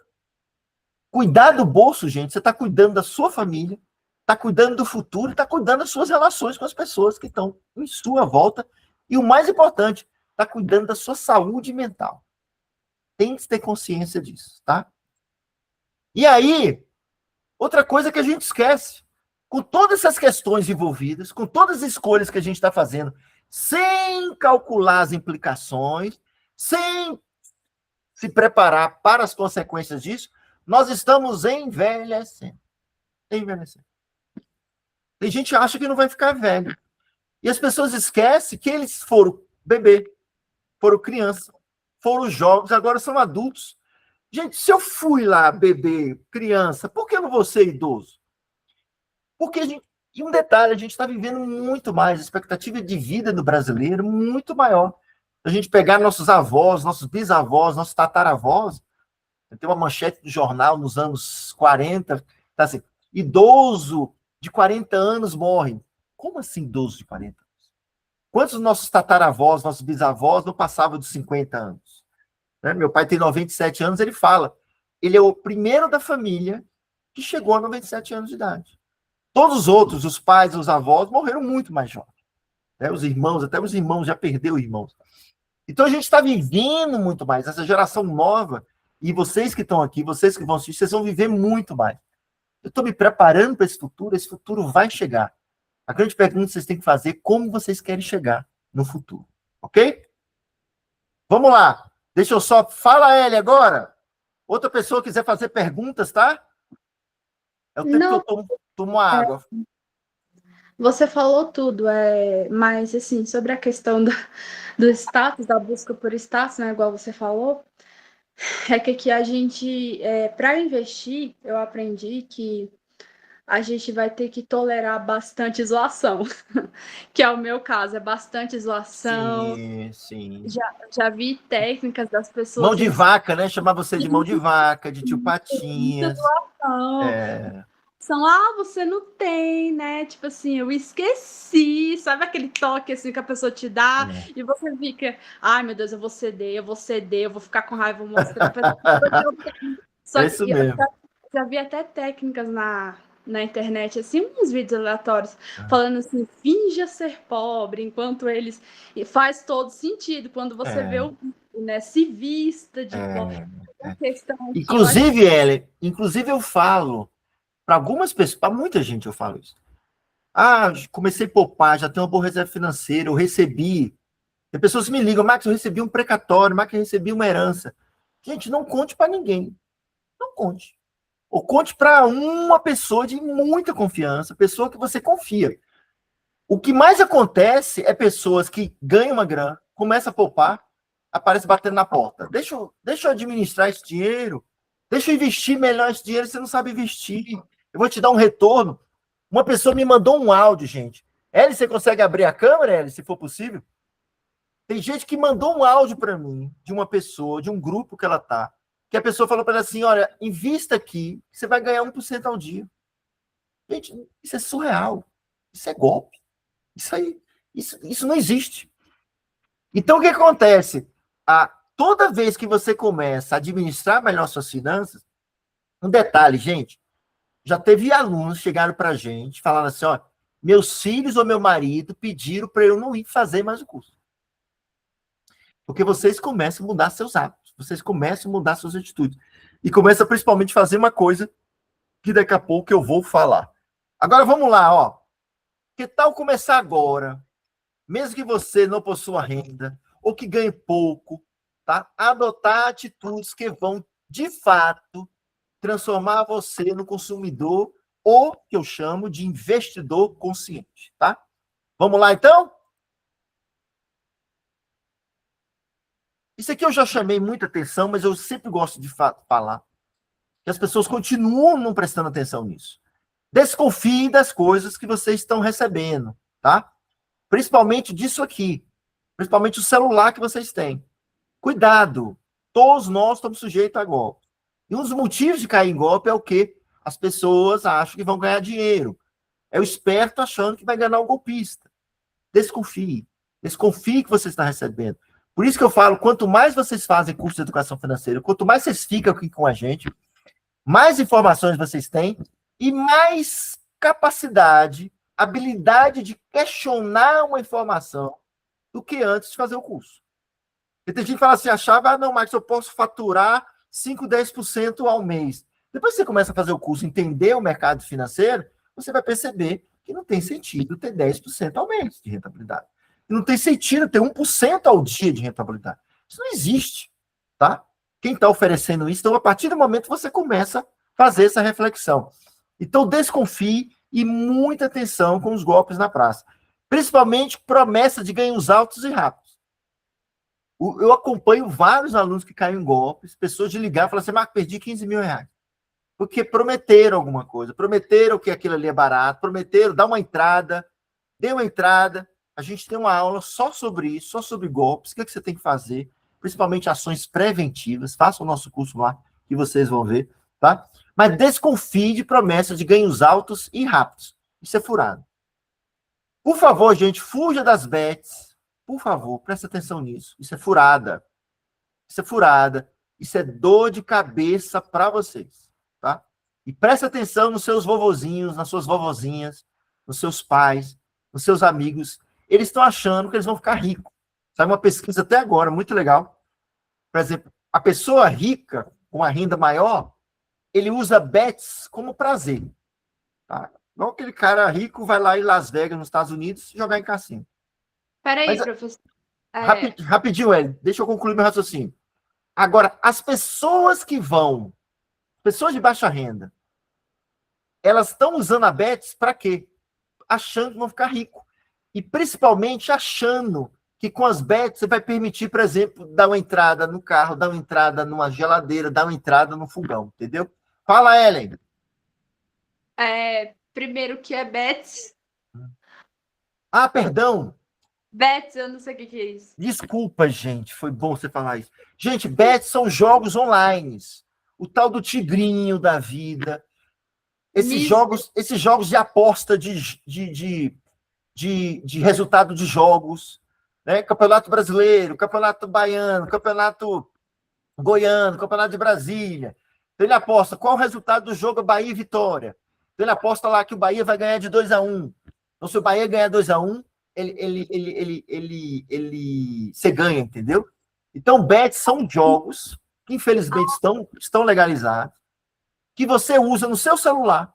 cuidar do bolso, gente, você está cuidando da sua família, está cuidando do futuro, está cuidando das suas relações com as pessoas que estão em sua volta. E o mais importante, está cuidando da sua saúde mental. Tem que ter consciência disso, tá? E aí, outra coisa que a gente esquece, com todas essas questões envolvidas, com todas as escolhas que a gente está fazendo, sem calcular as implicações, sem se preparar para as consequências disso, nós estamos envelhecendo. Envelhecendo. Tem gente que acha que não vai ficar velho. E as pessoas esquecem que eles foram bebê, foram criança, foram jovens, agora são adultos. Gente, se eu fui lá bebê, criança, por que eu não vou ser idoso? Porque e um detalhe, a gente está vivendo muito mais, a expectativa de vida do brasileiro muito maior. Se a gente pegar nossos avós, nossos bisavós, nossos tataravós, tem uma manchete do jornal nos anos 40, tá assim, idoso de 40 anos morre. Como assim idoso de 40 anos? Quantos dos nossos tataravós, nossos bisavós não passavam dos 50 anos? Né? Meu pai tem 97 anos, ele fala, ele é o primeiro da família que chegou a 97 anos de idade. Todos os outros, os pais, os avós, morreram muito mais jovens. Né? Os irmãos, até os irmãos já perderam irmãos. Então a gente está vivendo muito mais. Essa geração nova, e vocês que estão aqui, vocês que vão assistir, vocês vão viver muito mais. Eu estou me preparando para esse futuro vai chegar. A grande pergunta que vocês têm que fazer é como vocês querem chegar no futuro. Ok? Vamos lá. Deixa eu só... Fala, Ellie, agora. Outra pessoa quiser fazer perguntas, tá? É o tempo Não, que eu tomo água. você falou tudo, mas assim, sobre a questão do status, da busca por status, né, igual você falou, é que aqui a gente, para investir, eu aprendi que a gente vai ter que tolerar bastante isolação, que é o meu caso, é bastante isolação. Sim, sim. Já vi técnicas das Mão pessoas de em vaca, né? Chamar você de mão de vaca, de tio Patinhas. isolação. É, Você não tem, né? Tipo assim, eu esqueci, sabe aquele toque assim que a pessoa te dá é. e você fica, ai meu Deus, eu vou ceder, eu vou ficar com raiva, vou mostrar pra pessoa. Só É que isso eu mesmo. já vi até técnicas na internet, assim, uns vídeos aleatórios, falando assim, finja ser pobre, enquanto eles. E faz todo sentido quando você vê É, o vídeo, né? Se vista de pobre. é. A questão aqui, eu acho. Inclusive, Ellen, inclusive eu falo para algumas pessoas, para muita gente eu falo isso. Ah, comecei a poupar, já tenho uma boa reserva financeira, eu recebi. Tem pessoas que me ligam, Max, eu recebi um precatório, Max, eu recebi uma herança. Gente, não conte para ninguém. Não conte. Ou conte para uma pessoa de muita confiança, pessoa que você confia. O que mais acontece é pessoas que ganham uma grana, começam a poupar, aparece batendo na porta. Deixa eu administrar esse dinheiro, deixa eu investir melhor esse dinheiro, você não sabe investir. Eu vou te dar um retorno. Uma pessoa me mandou um áudio, gente. Eli, você consegue abrir a câmera, Eli, se for possível? Tem gente que mandou um áudio para mim, de uma pessoa, de um grupo que ela tá, que a pessoa falou para ela assim, olha, invista aqui, você vai ganhar 1% ao dia. Gente, isso é surreal. Isso é golpe. Isso aí, isso não existe. Então, o que acontece? Toda vez que você começa a administrar melhor suas finanças, um detalhe, gente, já teve alunos que chegaram para a gente falando assim, ó, meus filhos ou meu marido pediram para eu não ir fazer mais o curso. Porque vocês começam a mudar seus hábitos, vocês começam a mudar suas atitudes. E começa principalmente a fazer uma coisa que daqui a pouco eu vou falar. Agora vamos lá, ó. Que tal começar agora, mesmo que você não possua renda, ou que ganhe pouco, tá? Adotar atitudes que vão, de fato, transformar você no consumidor, ou que eu chamo de investidor consciente, tá? Vamos lá, então? Isso aqui eu já chamei muita atenção, mas eu sempre gosto de falar que as pessoas continuam não prestando atenção nisso. Desconfie das coisas que vocês estão recebendo, tá? Principalmente disso aqui. Principalmente o celular que vocês têm. Cuidado. Todos nós estamos sujeitos a golpe. E um dos motivos de cair em golpe é o quê? As pessoas acham que vão ganhar dinheiro. É o esperto achando que vai enganar o golpista. Desconfie. Desconfie que você está recebendo. Por isso que eu falo, quanto mais vocês fazem curso de educação financeira, quanto mais vocês ficam aqui com a gente, mais informações vocês têm e mais capacidade, habilidade de questionar uma informação do que antes de fazer o curso. E tem gente que fala assim, achava, não, Marcos, eu posso faturar 5, 10% ao mês. Depois que você começa a fazer o curso, entender o mercado financeiro, você vai perceber que não tem sentido ter 10% ao mês de rentabilidade. Não tem sentido ter 1% ao dia de rentabilidade. Isso não existe, tá? Quem está oferecendo isso, então, a partir do momento que você começa a fazer essa reflexão. Então, desconfie e muita atenção com os golpes na praça. Principalmente promessa de ganhos altos e rápidos. Eu acompanho vários alunos que caem em golpes, pessoas de ligar e falar assim, Marco, perdi 15 mil reais. Porque prometeram alguma coisa, prometeram que aquilo ali é barato, prometeram dar uma entrada, dê uma entrada. A gente tem uma aula só sobre isso, só sobre golpes, o que você tem que fazer, principalmente ações preventivas. Faça o nosso curso lá, que vocês vão ver, tá? Mas desconfie de promessas de ganhos altos e rápidos. Isso é furado. Por favor, gente, fuja das bets. Por favor, preste atenção nisso. Isso é furada. Isso é furada. Isso é dor de cabeça para vocês, tá? E preste atenção nos seus vovozinhos, nas suas vovozinhas, nos seus pais, nos seus amigos. Eles estão achando que eles vão ficar ricos. Sabe uma pesquisa até agora, muito legal. Por exemplo, a pessoa rica, com a renda maior, ele usa bets como prazer. Tá? Não aquele cara rico vai lá em Las Vegas, nos Estados Unidos, jogar em cassino. Peraí, professor. Rapidinho, Hélio, deixa eu concluir meu raciocínio. Agora, as pessoas que vão, pessoas de baixa renda, elas estão usando a bets para quê? Achando que vão ficar rico. E principalmente achando que com as bets você vai permitir, por exemplo, dar uma entrada no carro, dar uma entrada numa geladeira, dar uma entrada no fogão, entendeu? Fala, Ellen. Primeiro que é bets. Ah, perdão. Bets, eu não sei o que é isso. Desculpa, gente, foi bom você falar isso. Gente, bets são jogos online. O tal do tigrinho da vida. Esses jogos de aposta de resultado de jogos, né? Campeonato Brasileiro, Campeonato Baiano, Campeonato Goiano, Campeonato de Brasília. Então ele aposta qual o resultado do jogo Bahia e Vitória. Então ele aposta lá que o Bahia vai ganhar de 2-1. Então, se o Bahia ganhar 2-1, você ganha, entendeu? Então, bets são jogos que, infelizmente, estão legalizados, que você usa no seu celular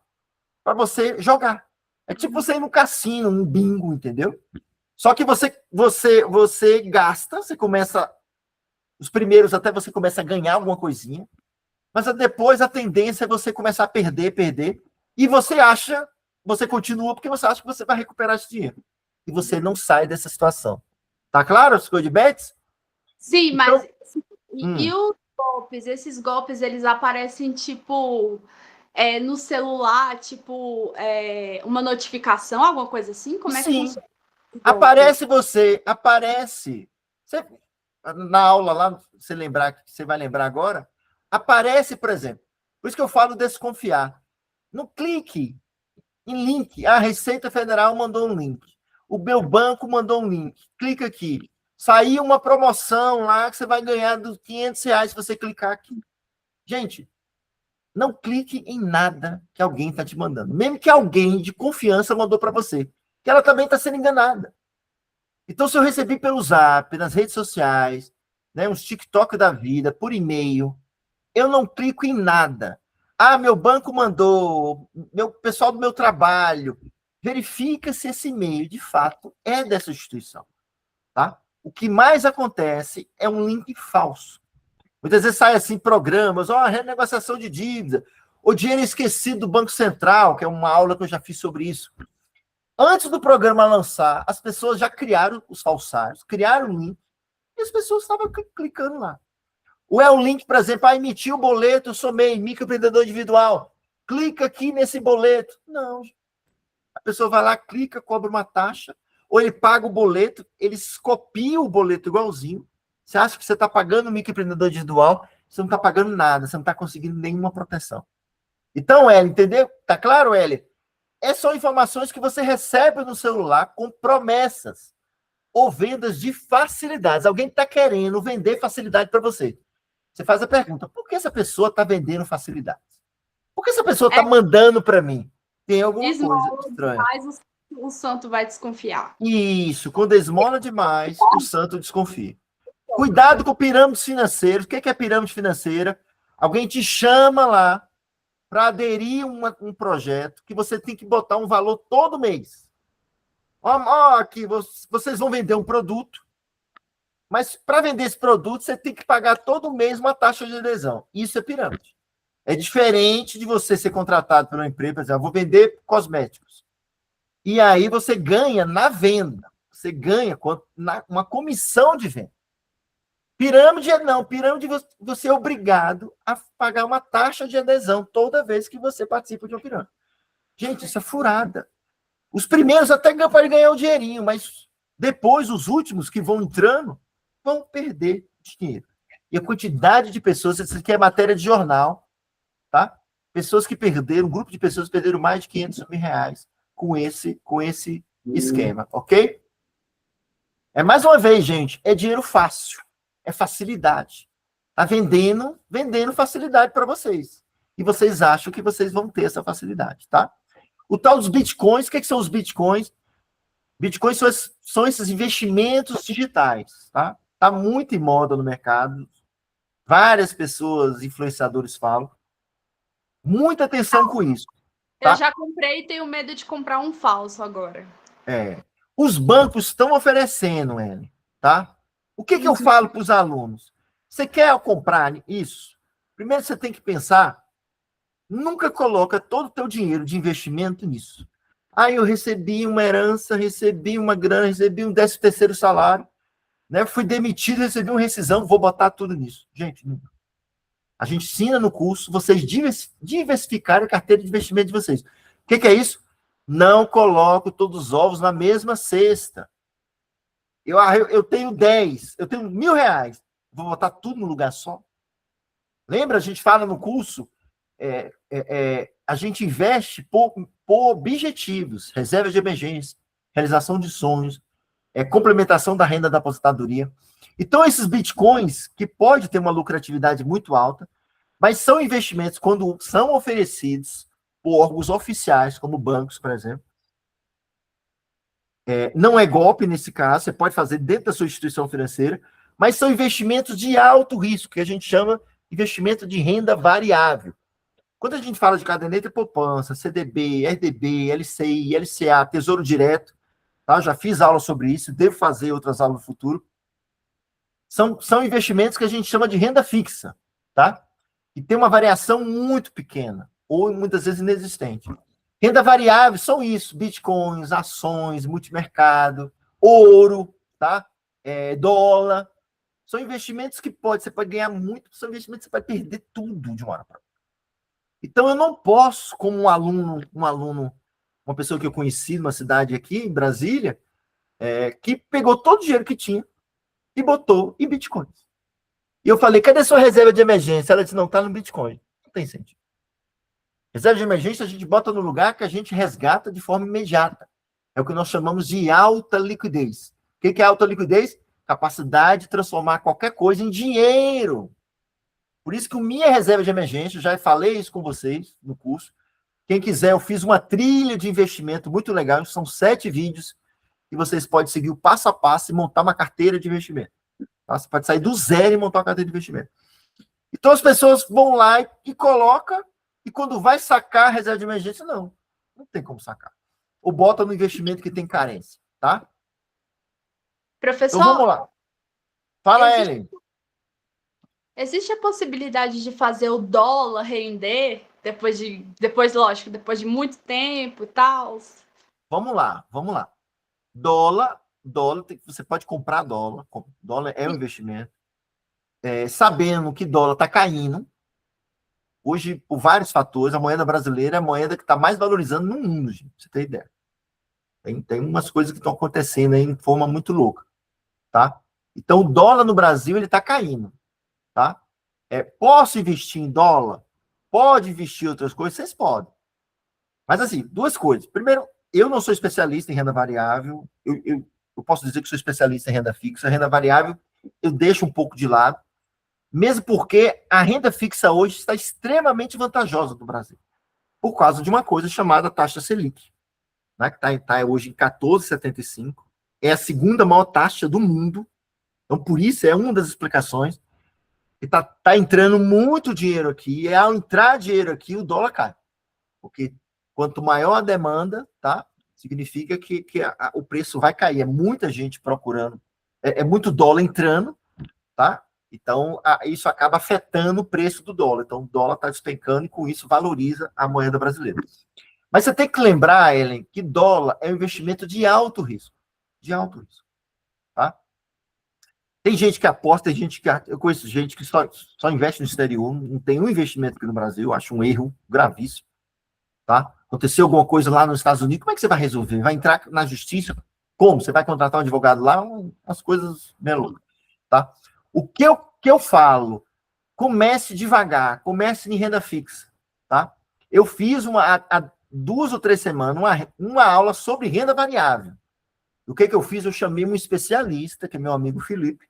para você jogar. É tipo você ir no cassino, num bingo, entendeu? Só que você gasta, você começa... Os primeiros até você começa a ganhar alguma coisinha, mas depois a tendência é você começar a perder, e você continua porque você acha que você vai recuperar esse dinheiro. E você não sai dessa situação. Tá claro as coisas de bets? Sim, então, mas... E os golpes? Esses golpes, eles aparecem, tipo... no celular, tipo, uma notificação, alguma coisa assim? Como é que funciona? Aparece você, na aula lá, você vai lembrar agora, aparece, por exemplo, por isso que eu falo desconfiar. Não clique em link. A Receita Federal mandou um link. O meu banco mandou um link. Clica aqui. Saiu uma promoção lá que você vai ganhar dos R$500 se você clicar aqui. Gente, não clique em nada que alguém está te mandando. Mesmo que alguém de confiança mandou para você. Que ela também está sendo enganada. Então, se eu recebi pelo Zap, nas redes sociais, né, uns TikTok da vida, por e-mail, eu não clico em nada. Ah, meu banco mandou, meu pessoal do meu trabalho. Verifica se esse e-mail, de fato, é dessa instituição. Tá? O que mais acontece é um link falso. Muitas vezes sai assim programas, renegociação de dívida, ou dinheiro esquecido do Banco Central, que é uma aula que eu já fiz sobre isso. Antes do programa lançar, as pessoas já criaram os falsários, criaram o link, e as pessoas estavam clicando lá. Ou é um link, por exemplo, emitir o boleto, eu sou MEI, microempreendedor individual. Clica aqui nesse boleto. Não. A pessoa vai lá, clica, cobra uma taxa, ou ele paga o boleto, eles copiam o boleto igualzinho. Você acha que você está pagando o microempreendedor individual, você não está pagando nada, você não está conseguindo nenhuma proteção. Então, Hélio, entendeu? Tá claro, Hélio? Essas são informações que você recebe no celular com promessas ou vendas de facilidades. Alguém está querendo vender facilidade para você. Você faz a pergunta, por que essa pessoa está vendendo facilidades? Por que essa pessoa está mandando para mim? Tem alguma coisa estranha. Mas o santo vai desconfiar. Isso, quando esmola demais, o santo desconfia. Cuidado com pirâmides financeiras. O que é pirâmide financeira? Alguém te chama lá para aderir a um projeto que você tem que botar um valor todo mês. Ó, aqui, vocês vão vender um produto, mas para vender esse produto, você tem que pagar todo mês uma taxa de adesão. Isso é pirâmide. É diferente de você ser contratado por uma empresa, por exemplo, vou vender cosméticos. E aí você ganha na venda. Você ganha uma comissão de venda. Pirâmide não. Pirâmide você é obrigado a pagar uma taxa de adesão toda vez que você participa de uma pirâmide. Gente, isso é furada. Os primeiros até podem ganhar um dinheirinho, mas depois os últimos que vão entrando vão perder dinheiro. E a quantidade de pessoas, isso aqui é matéria de jornal, tá? Pessoas que perderam, um grupo de pessoas que perderam mais de 500 mil reais com esse esquema, ok? É mais uma vez, gente, é dinheiro fácil, é facilidade. Tá vendendo facilidade para vocês. E vocês acham que vocês vão ter essa facilidade, tá? O tal dos bitcoins, o que são os bitcoins? Bitcoins são esses investimentos digitais, tá? Tá muito em moda no mercado. Várias pessoas, influenciadores falam. Muita atenção com isso. Tá? Eu já comprei e tenho medo de comprar um falso agora. Os bancos estão oferecendo, Ellen, tá? O que eu falo para os alunos? Você quer comprar isso? Primeiro você tem que pensar, nunca coloca todo o teu dinheiro de investimento nisso. Eu recebi uma herança, recebi uma grana, recebi um 13º salário, né? Fui demitido, recebi uma rescisão, vou botar tudo nisso. Gente, nunca. A gente ensina no curso vocês diversificarem a carteira de investimento de vocês. O que é isso? Não coloco todos os ovos na mesma cesta. Eu tenho 10, eu tenho R$1.000. Vou botar tudo no lugar só? Lembra? A gente fala no curso, a gente investe por objetivos, reserva de emergência, realização de sonhos, complementação da renda da aposentadoria. Então, esses bitcoins, que pode ter uma lucratividade muito alta, mas são investimentos, quando são oferecidos por órgãos oficiais, como bancos, por exemplo, não é golpe nesse caso, você pode fazer dentro da sua instituição financeira, mas são investimentos de alto risco, que a gente chama de investimento de renda variável. Quando a gente fala de caderneta de poupança, CDB, RDB, LCI, LCA, Tesouro Direto, tá? Já fiz aula sobre isso, devo fazer outras aulas no futuro. São investimentos que a gente chama de renda fixa, tá? E tem uma variação muito pequena, ou muitas vezes inexistente. Renda variável são isso, bitcoins, ações, multimercado, ouro, tá? Dólar. São investimentos que você pode ganhar muito, são investimentos que você pode perder tudo de uma hora para outra. Então, eu não posso, como um aluno, uma pessoa que eu conheci numa cidade aqui, em Brasília, que pegou todo o dinheiro que tinha e botou em bitcoins. E eu falei, cadê sua reserva de emergência? Ela disse, não, está no bitcoin. Não tem sentido. Reserva de emergência a gente bota no lugar que a gente resgata de forma imediata. É o que nós chamamos de alta liquidez. O que é alta liquidez? Capacidade de transformar qualquer coisa em dinheiro. Por isso que minha reserva de emergência, já falei isso com vocês no curso. Quem quiser, eu fiz uma trilha de investimento muito legal. São 7 vídeos que vocês podem seguir o passo a passo e montar uma carteira de investimento. Tá? Você pode sair do zero e montar uma carteira de investimento. Então as pessoas vão lá e colocam, e quando vai sacar a reserva de emergência, não tem como sacar. Ou bota no investimento que tem carência, tá? Professor, então vamos lá. Fala, Ellen. Existe a possibilidade de fazer o dólar render depois, lógico, depois de muito tempo e tal? Vamos lá. Dólar, você pode comprar dólar. Dólar é um investimento. Sabendo que dólar está caindo. Hoje, por vários fatores, a moeda brasileira é a moeda que está mais valorizando no mundo, gente, pra você ter ideia. Tem umas coisas que estão acontecendo aí de forma muito louca, tá? Então, o dólar no Brasil, ele está caindo, tá? Posso investir em dólar? Pode investir em outras coisas? Vocês podem. Mas, assim, duas coisas. Primeiro, eu não sou especialista em renda variável. Eu posso dizer que sou especialista em renda fixa. Renda variável eu deixo um pouco de lado, mesmo porque a renda fixa hoje está extremamente vantajosa no Brasil, por causa de uma coisa chamada taxa Selic, né, que está hoje em 14,75. É a segunda maior taxa do mundo. Então, por isso, é uma das explicações. E tá entrando muito dinheiro aqui. E ao entrar dinheiro aqui, o dólar cai. Porque quanto maior a demanda, tá? Significa que o preço vai cair. É muita gente procurando. É muito dólar entrando, tá? Então, isso acaba afetando o preço do dólar. Então, o dólar está despencando e, com isso, valoriza a moeda brasileira. Mas você tem que lembrar, Ellen, que dólar é um investimento de alto risco. De alto risco. Tá? Tem gente que aposta, tem gente que. Eu conheço gente que só investe no exterior, não tem um investimento aqui no Brasil, eu acho um erro gravíssimo. Tá? Aconteceu alguma coisa lá nos Estados Unidos, como é que você vai resolver? Vai entrar na justiça? Como? Você vai contratar um advogado lá? As coisas meio. Tá? O que eu falo? Comece devagar, comece em renda fixa. Tá? Eu fiz há 2 ou 3 semanas uma aula sobre renda variável. O que eu fiz? Eu chamei um especialista, que é meu amigo Felipe,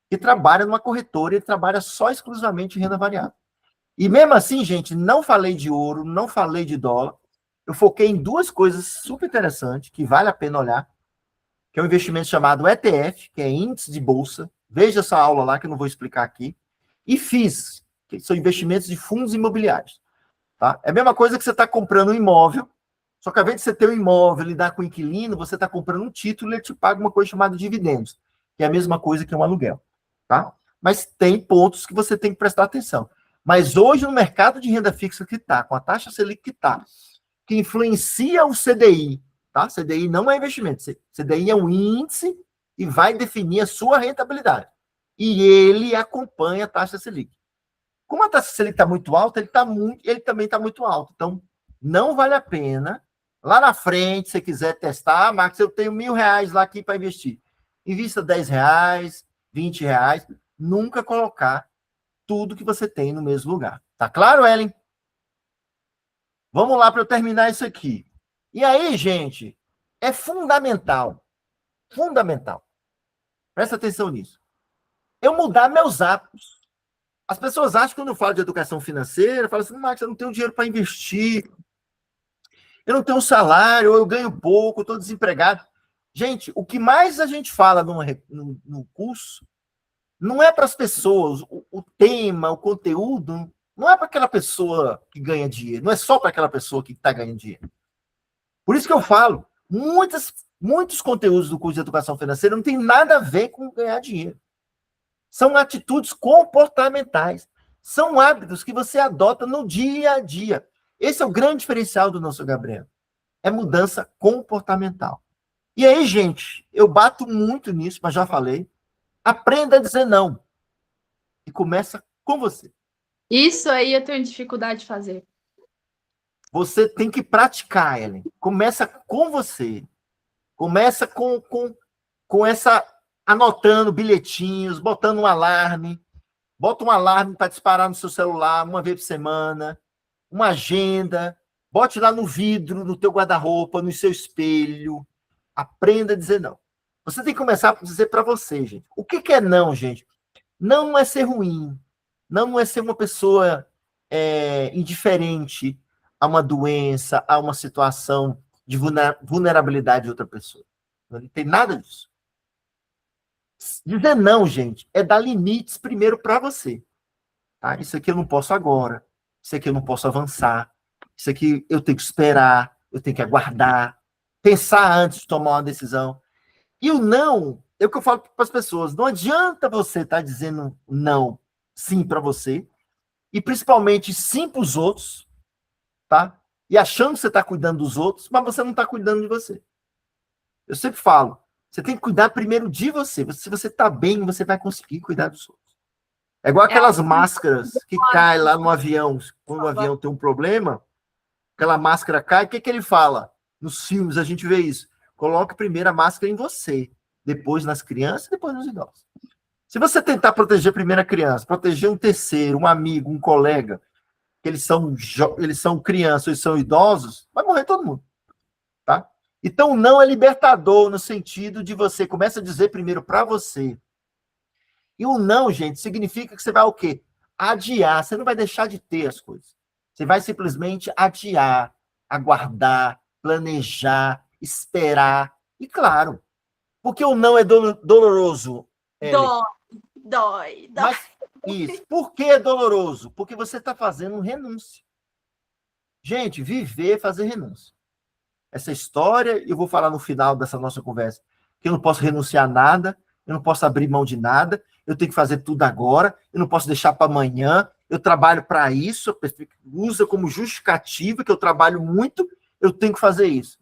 que trabalha numa corretora e trabalha só exclusivamente em renda variável. E mesmo assim, gente, não falei de ouro, não falei de dólar. Eu foquei em duas coisas super interessantes, que vale a pena olhar, que é um investimento chamado ETF, que é índice de bolsa. Veja essa aula lá, que eu não vou explicar aqui. E FIIs, que são investimentos de fundos imobiliários. Tá? É a mesma coisa que você está comprando um imóvel, só que ao invés de você ter um imóvel e lidar com o inquilino, você está comprando um título e ele te paga uma coisa chamada dividendos, que é a mesma coisa que um aluguel. Tá? Mas tem pontos que você tem que prestar atenção. Mas hoje, no mercado de renda fixa que está, com a taxa Selic que está, que influencia o CDI, tá? CDI não é investimento, CDI é um índice e vai definir a sua rentabilidade. E ele acompanha a taxa Selic. Como a taxa Selic está muito alta, ele também está muito alto. Então, não vale a pena. Lá na frente, se você quiser testar, Marcos, eu tenho R$ 1.000 lá aqui para investir. Invista R$ 10, R$ 20. Nunca colocar tudo que você tem no mesmo lugar. Tá claro, Ellen? Vamos lá para eu terminar isso aqui. E aí, gente, é fundamental, presta atenção nisso, eu mudar meus hábitos. As pessoas acham que quando eu falo de educação financeira, falam assim, Marcos, eu não tenho dinheiro para investir, eu não tenho um salário, ou eu ganho pouco, eu estou desempregado. Gente, o que mais a gente fala no curso não é para as pessoas, o tema, o conteúdo, não é para aquela pessoa que ganha dinheiro, não é só para aquela pessoa que está ganhando dinheiro. Por isso que eu falo, muitos conteúdos do curso de educação financeira não tem nada a ver com ganhar dinheiro. São atitudes comportamentais. São hábitos que você adota no dia a dia. Esse é o grande diferencial do nosso Gabriel. É mudança comportamental. E aí, gente, eu bato muito nisso, mas já falei. Aprenda a dizer não. E começa com você. Isso aí eu tenho dificuldade de fazer. Você tem que praticar, Ellen. Começa com você. Começa com essa... Anotando bilhetinhos, botando um alarme. Bota um alarme para disparar no seu celular uma vez por semana. Uma agenda. Bote lá no vidro, no teu guarda-roupa, no seu espelho. Aprenda a dizer não. Você tem que começar a dizer para você, gente. O que é não, gente? Não é ser ruim. Não é ser uma pessoa indiferente a uma doença, a uma situação de vulnerabilidade de outra pessoa. Não tem nada disso. Dizer não, gente, é dar limites primeiro para você. Tá? Isso aqui eu não posso agora. Isso aqui eu não posso avançar. Isso aqui eu tenho que esperar. Eu tenho que aguardar. Pensar antes de tomar uma decisão. E o não, é o que eu falo para as pessoas. Não adianta você estar dizendo não, sim para você. E principalmente sim para os outros. Tá? E achando que você está cuidando dos outros, mas você não está cuidando de você. Eu sempre falo, você tem que cuidar primeiro de você. Se você está bem, você vai conseguir cuidar dos outros. É igual aquelas máscaras que caem lá no avião. Quando o avião tem um problema, aquela máscara cai, o que ele fala? Nos filmes a gente vê isso. Coloque primeiro a máscara em você, depois nas crianças, depois nos idosos. Se você tentar proteger primeiro a criança, proteger um terceiro, um amigo, um colega, que eles são crianças, eles são idosos, vai morrer todo mundo, tá? Então, não é libertador no sentido de você começa a dizer primeiro para você. E o não, gente, significa que você vai o quê? Adiar. Você não vai deixar de ter as coisas. Você vai simplesmente adiar, aguardar, planejar, esperar. E claro, porque o não é doloroso, Ellen. Dói. Mas isso. Por que é doloroso? Porque você está fazendo renúncia. Gente, viver é fazer renúncia. Essa história, eu vou falar no final dessa nossa conversa, que eu não posso renunciar a nada, eu não posso abrir mão de nada, eu tenho que fazer tudo agora, eu não posso deixar para amanhã, eu trabalho para isso, usa como justificativa que eu trabalho muito, eu tenho que fazer isso.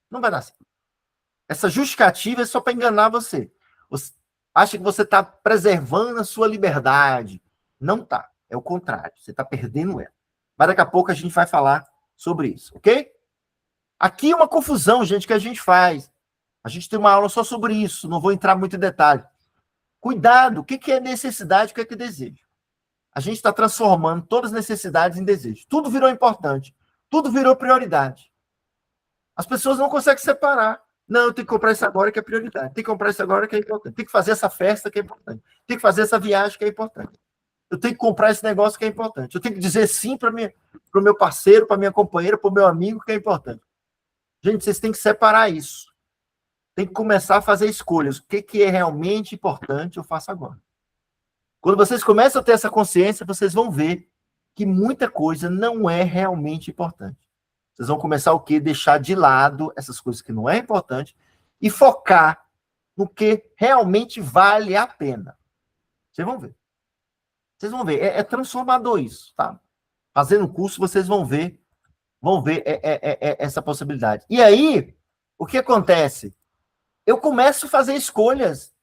Não vai dar certo. Essa justificativa é só para enganar você. Você acha que você está preservando a sua liberdade. Não está. É o contrário. Você está perdendo ela. Mas daqui a pouco a gente vai falar sobre isso, ok? Aqui é uma confusão, gente, que a gente faz. A gente tem uma aula só sobre isso, não vou entrar muito em detalhe. Cuidado, o que é necessidade, o que é desejo? A gente está transformando todas as necessidades em desejo. Tudo virou importante, tudo virou prioridade. As pessoas não conseguem separar. Não, eu tenho que comprar isso agora que é prioridade. Tem que comprar isso agora que é importante. Tem que fazer essa festa que é importante. Tem que fazer essa viagem que é importante. Eu tenho que comprar esse negócio que é importante. Eu tenho que dizer sim para o meu parceiro, para minha companheira, para o meu amigo que é importante. Gente, vocês têm que separar isso. Tem que começar a fazer escolhas. O que é realmente importante, eu faço agora. Quando vocês começam a ter essa consciência, vocês vão ver que muita coisa não é realmente importante. Vocês vão começar o quê? Deixar de lado essas coisas que não é importante e focar no que realmente vale a pena. Vocês vão ver. Vocês vão ver. É transformador isso, tá? Fazendo o curso, vocês vão ver essa possibilidade. E aí, o que acontece? Eu começo a fazer escolhas.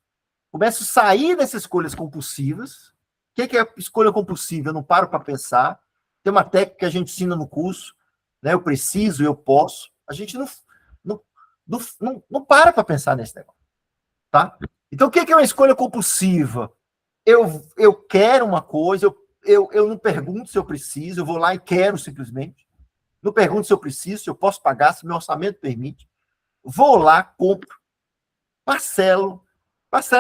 Começo a sair dessas escolhas compulsivas. O que é escolha compulsiva? Eu não paro para pensar. Tem uma técnica que a gente ensina no curso, né? Eu preciso, eu posso. A gente não para pensar nesse negócio. Tá? Então, o que é uma escolha compulsiva? Eu quero uma coisa, eu não pergunto se eu preciso, eu vou lá e quero simplesmente. Não pergunto se eu preciso, se eu posso pagar, se meu orçamento permite. Vou lá, compro, parcelo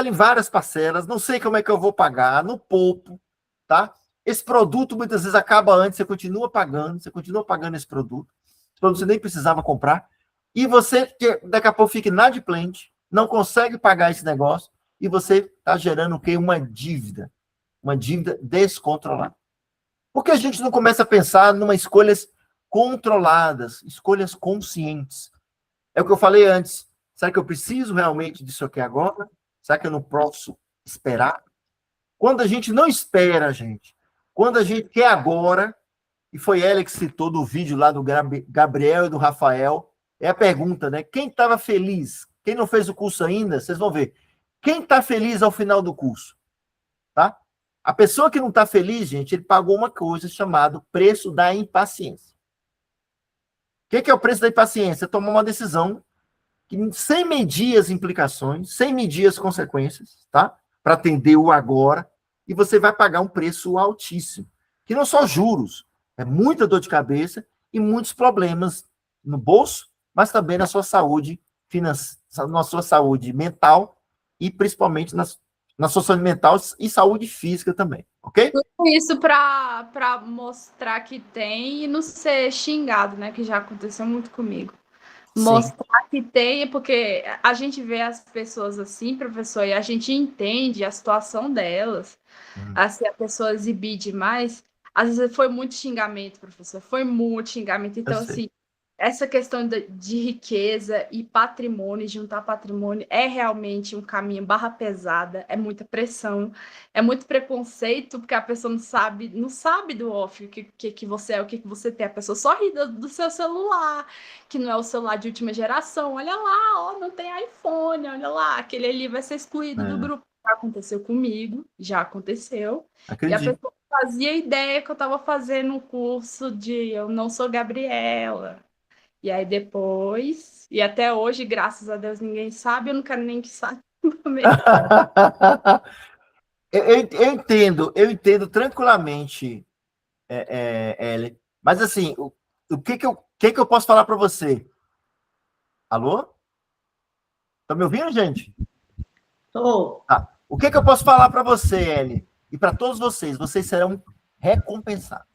em várias parcelas, não sei como é que eu vou pagar, não poupo, tá? Esse produto muitas vezes acaba antes, você continua pagando esse produto você nem precisava comprar, e você daqui a pouco fica inadimplente, não consegue pagar esse negócio, e você está gerando o quê? Uma dívida descontrolada. Por que a gente não começa a pensar em escolhas controladas, escolhas conscientes? É o que eu falei antes. Será que eu preciso realmente disso aqui agora? Será que eu não posso esperar? Quando a gente não espera, gente, quando a gente quer agora, e foi ela que citou do vídeo lá do Gabriel e do Rafael, é a pergunta, né? Quem estava feliz? Quem não fez o curso ainda, vocês vão ver. Quem está feliz ao final do curso? Tá? A pessoa que não está feliz, gente, ele pagou uma coisa chamada preço da impaciência. O que é o preço da impaciência? Tomar uma decisão sem medir as implicações, sem medir as consequências, tá? Para atender o agora, e você vai pagar um preço altíssimo. Que não só juros, é muita dor de cabeça e muitos problemas no bolso, mas também na sua saúde financeira, na sua saúde mental e principalmente na sua saúde mental e saúde física também, ok? Isso para mostrar que tem e não ser xingado, né? Que já aconteceu muito comigo. Mostrar que tem, porque a gente vê as pessoas assim, professor, e a gente entende a situação delas. Assim, a pessoa exibir demais, às vezes foi muito xingamento, professor, foi muito xingamento. Então, assim, essa questão de riqueza e patrimônio, juntar patrimônio, é realmente um caminho barra pesada, é muita pressão, é muito preconceito, porque a pessoa não sabe do off o que você é, o que você tem. A pessoa só ri do seu celular, que não é o celular de última geração. Olha lá, ó, não tem iPhone, olha lá, aquele ali vai ser excluído do grupo. Já aconteceu comigo, já aconteceu. Acredito. E a pessoa fazia ideia que eu estava fazendo um curso de Eu Não Sou Gabriela. E aí depois, e até hoje, graças a Deus, ninguém sabe, eu não quero nem que saiba mesmo. Eu entendo tranquilamente Ellen. Mas, assim, o que que eu posso falar para você? Alô? Tá me ouvindo, gente? Tô. Tá. O que eu posso falar para você, Ellen? E para todos vocês? Vocês serão recompensados.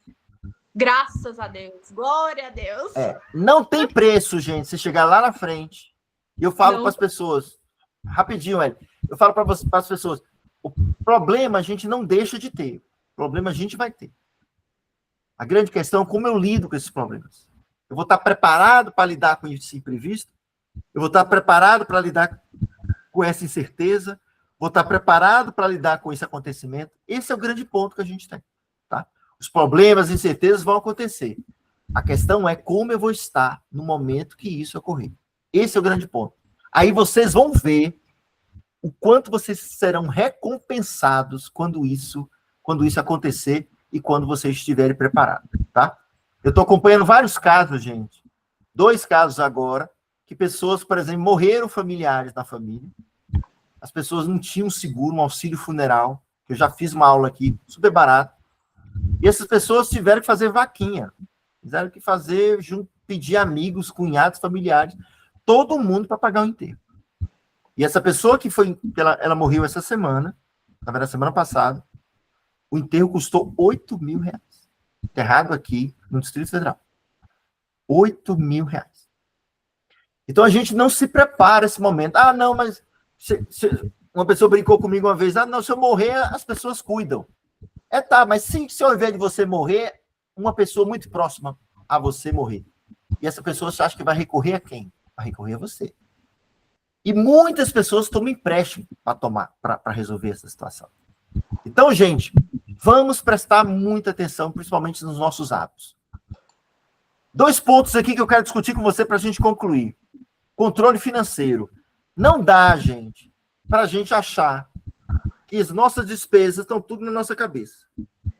Graças a Deus. Glória a Deus. Não tem preço, gente, se chegar lá na frente. E eu falo Não. para as pessoas, rapidinho, Ellen, eu falo para as pessoas, o problema a gente não deixa de ter. O problema a gente vai ter. A grande questão é como eu lido com esses problemas. Eu vou estar preparado para lidar com esse imprevisto? Eu vou estar preparado para lidar com essa incerteza? Vou estar preparado para lidar com esse acontecimento? Esse é o grande ponto que a gente tem. Tá? Os problemas, as incertezas vão acontecer. A questão é como eu vou estar no momento que isso ocorrer. Esse é o grande ponto. Aí vocês vão ver o quanto vocês serão recompensados quando isso acontecer e quando vocês estiverem preparados, tá? Eu estou acompanhando vários casos, gente. 2 casos agora, que pessoas, por exemplo, morreram familiares da família. As pessoas não tinham seguro, um auxílio funeral, que eu já fiz uma aula aqui, super barato. E essas pessoas tiveram que fazer vaquinha. Tiveram que fazer, pedir amigos, cunhados, familiares, todo mundo para pagar o enterro. E essa pessoa ela morreu essa semana, na verdade, semana passada, o enterro custou R$8.000. Enterrado aqui no Distrito Federal. R$8.000. Então a gente não se prepara esse momento. Ah, não, mas uma pessoa brincou comigo uma vez, não, se eu morrer, as pessoas cuidam. Tá, mas se ao invés de você morrer, uma pessoa muito próxima a você morrer. E essa pessoa você acha que vai recorrer a quem? Vai recorrer a você. E muitas pessoas tomam empréstimo para resolver essa situação. Então, gente, vamos prestar muita atenção, principalmente nos nossos hábitos. 2 pontos aqui que eu quero discutir com você para a gente concluir. Controle financeiro. Não dá, gente, para a gente achar que as nossas despesas estão tudo na nossa cabeça.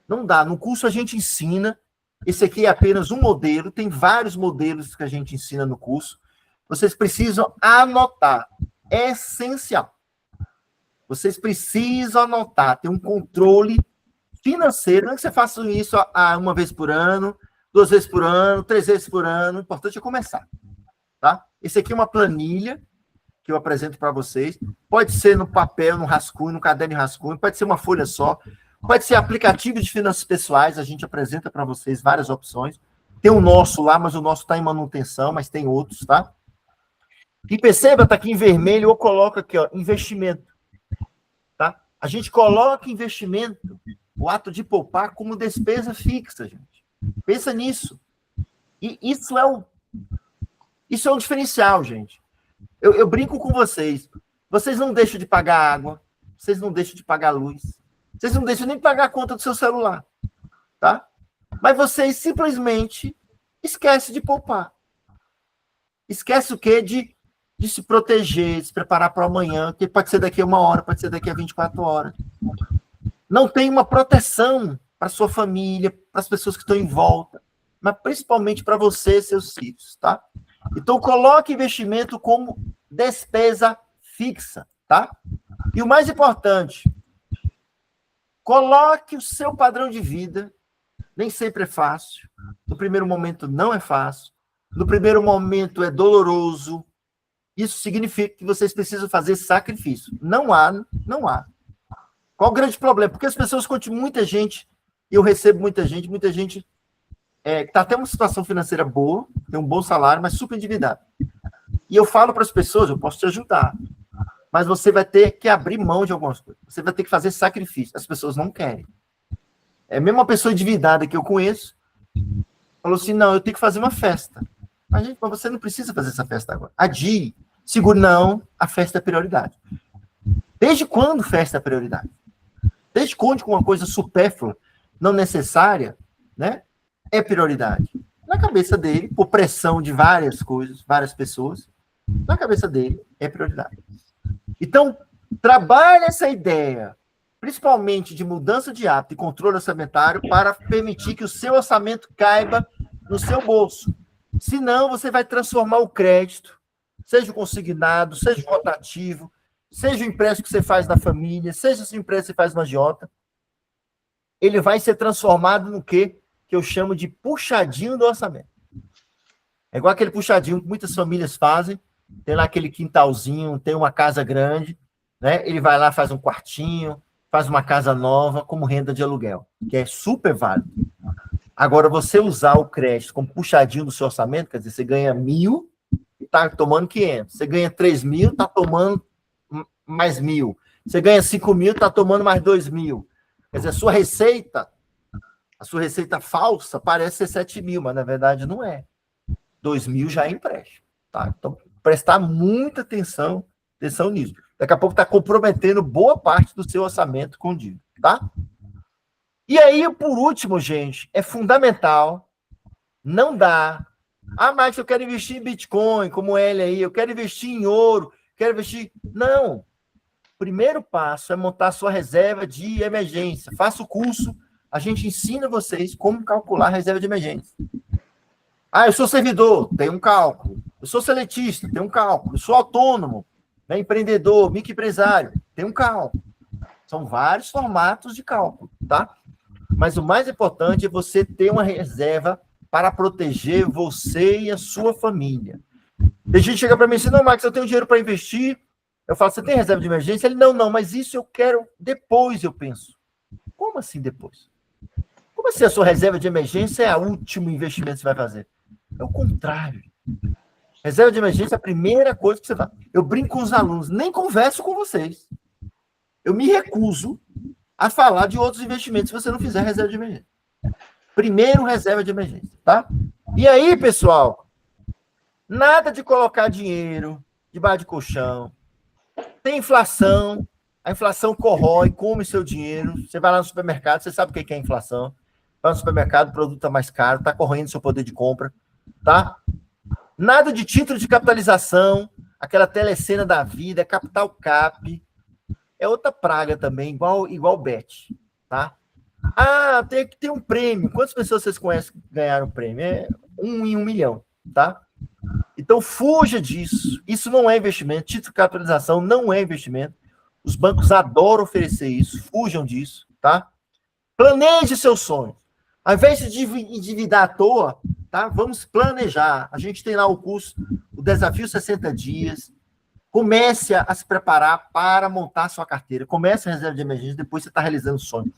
Não dá. No curso a gente ensina. Esse aqui é apenas um modelo. Tem vários modelos que a gente ensina no curso. Vocês precisam anotar. É essencial. Vocês precisam anotar. Ter um controle financeiro. Não é que você faça isso uma vez por ano, 2 vezes por ano, 3 vezes por ano. O importante é começar. Tá? Esse aqui é uma planilha que eu apresento para vocês. Pode ser no papel, no rascunho, no caderno de rascunho. Pode ser uma folha só. Pode ser aplicativo de finanças pessoais. A gente apresenta para vocês várias opções. Tem o nosso lá, mas o nosso está em manutenção, mas tem outros, tá? E perceba, está aqui em vermelho, eu coloco aqui, ó, investimento. Tá? A gente coloca investimento, o ato de poupar, como despesa fixa, gente. Pensa nisso. E isso é um diferencial, gente. Eu brinco com vocês. Vocês não deixam de pagar água, vocês não deixam de pagar luz, vocês não deixam nem de pagar a conta do seu celular. Tá? Mas vocês simplesmente esquecem de poupar. Esquece o quê? De se proteger, de se preparar para amanhã, que pode ser daqui a 1 hora, pode ser daqui a 24 horas. Não tem uma proteção para sua família, para as pessoas que estão em volta, mas principalmente para você e seus filhos, tá? Então, coloque investimento como despesa fixa, tá? E o mais importante, coloque o seu padrão de vida. Nem sempre é fácil. No primeiro momento não é fácil. No primeiro momento é doloroso. Isso significa que vocês precisam fazer sacrifício. Não há. Qual o grande problema? Porque as pessoas continuam, muita gente, eu recebo muita gente que está até uma situação financeira boa, tem um bom salário, mas super endividado. E eu falo para as pessoas, eu posso te ajudar, mas você vai ter que abrir mão de algumas coisas. Você vai ter que fazer sacrifício. As pessoas não querem. É mesmo uma pessoa endividada que eu conheço, falou assim, não, eu tenho que fazer uma festa. Mas, gente, você não precisa fazer essa festa agora. Adie. Seguro, não, a festa é prioridade. Desde quando festa é prioridade? Desde quando uma coisa supérflua, não necessária, né, é prioridade? Na cabeça dele, por pressão de várias coisas, várias pessoas, na cabeça dele é prioridade. Então, trabalhe essa ideia, principalmente de mudança de hábito e controle orçamentário, para permitir que o seu orçamento caiba no seu bolso. Senão, você vai transformar o crédito, seja o consignado, seja o rotativo, seja o empréstimo que você faz na família, seja o empréstimo que você faz no agiota, ele vai ser transformado no quê? que eu chamo de puxadinho do orçamento. É igual aquele puxadinho que muitas famílias fazem, tem lá aquele quintalzinho, tem uma casa grande, né? Ele vai lá, faz um quartinho, faz uma casa nova como renda de aluguel, que é super válido. Agora, você usar o crédito como puxadinho do seu orçamento, quer dizer, você ganha 1.000 e está tomando 500. Você ganha 3.000, está tomando mais 1.000. Você ganha 5.000, está tomando mais 2.000. Quer dizer, a sua receita falsa parece ser 7.000, mas na verdade não é. 2.000 já é empréstimo. Tá? Então, prestar muita atenção nisso. Daqui a pouco está comprometendo boa parte do seu orçamento com dívida. Tá? E aí, por último, gente, é fundamental, não dá. Mas eu quero investir em Bitcoin, como ele aí, eu quero investir em ouro, quero investir... Não. O primeiro passo é montar a sua reserva de emergência. Faça o curso, a gente ensina vocês como calcular a reserva de emergência. Eu sou servidor, tem um cálculo. Eu sou seletista, tem um cálculo. Eu sou autônomo, né, empreendedor, microempresário, tem um cálculo. São vários formatos de cálculo, tá? Mas o mais importante é você ter uma reserva para proteger você e a sua família. Tem gente que chega para mim e diz, não, Max, eu tenho dinheiro para investir. Eu falo, você tem reserva de emergência? Ele, não, mas isso eu quero depois, eu penso. Como assim depois? Como assim a sua reserva de emergência é o último investimento que você vai fazer? É o contrário. Reserva de emergência é a primeira coisa que você faz. Eu brinco com os alunos, nem converso com vocês. Eu me recuso a falar de outros investimentos se você não fizer reserva de emergência. Primeiro, reserva de emergência, tá? E aí, pessoal, nada de colocar dinheiro debaixo de colchão. Tem inflação, a inflação corrói, come seu dinheiro. Você vai lá no supermercado, você sabe o que é inflação. Vai no supermercado, o produto está mais caro, está corroendo seu poder de compra, tá? Nada de título de capitalização, aquela telecena da vida, capital cap. É outra praga também, igual bet, tá? Tem que ter um prêmio. Quantas pessoas vocês conhecem que ganharam prêmio? É 1 em 1 milhão, tá? Então, fuja disso. Isso não é investimento. Título de capitalização não é investimento. Os bancos adoram oferecer isso. Fujam disso, tá? Planeje seus sonhos. Ao invés de endividar à toa, tá? Vamos planejar. A gente tem lá o curso, o Desafio 60 Dias. Comece a se preparar para montar a sua carteira. Comece a reserva de emergência, depois você está realizando o sonho.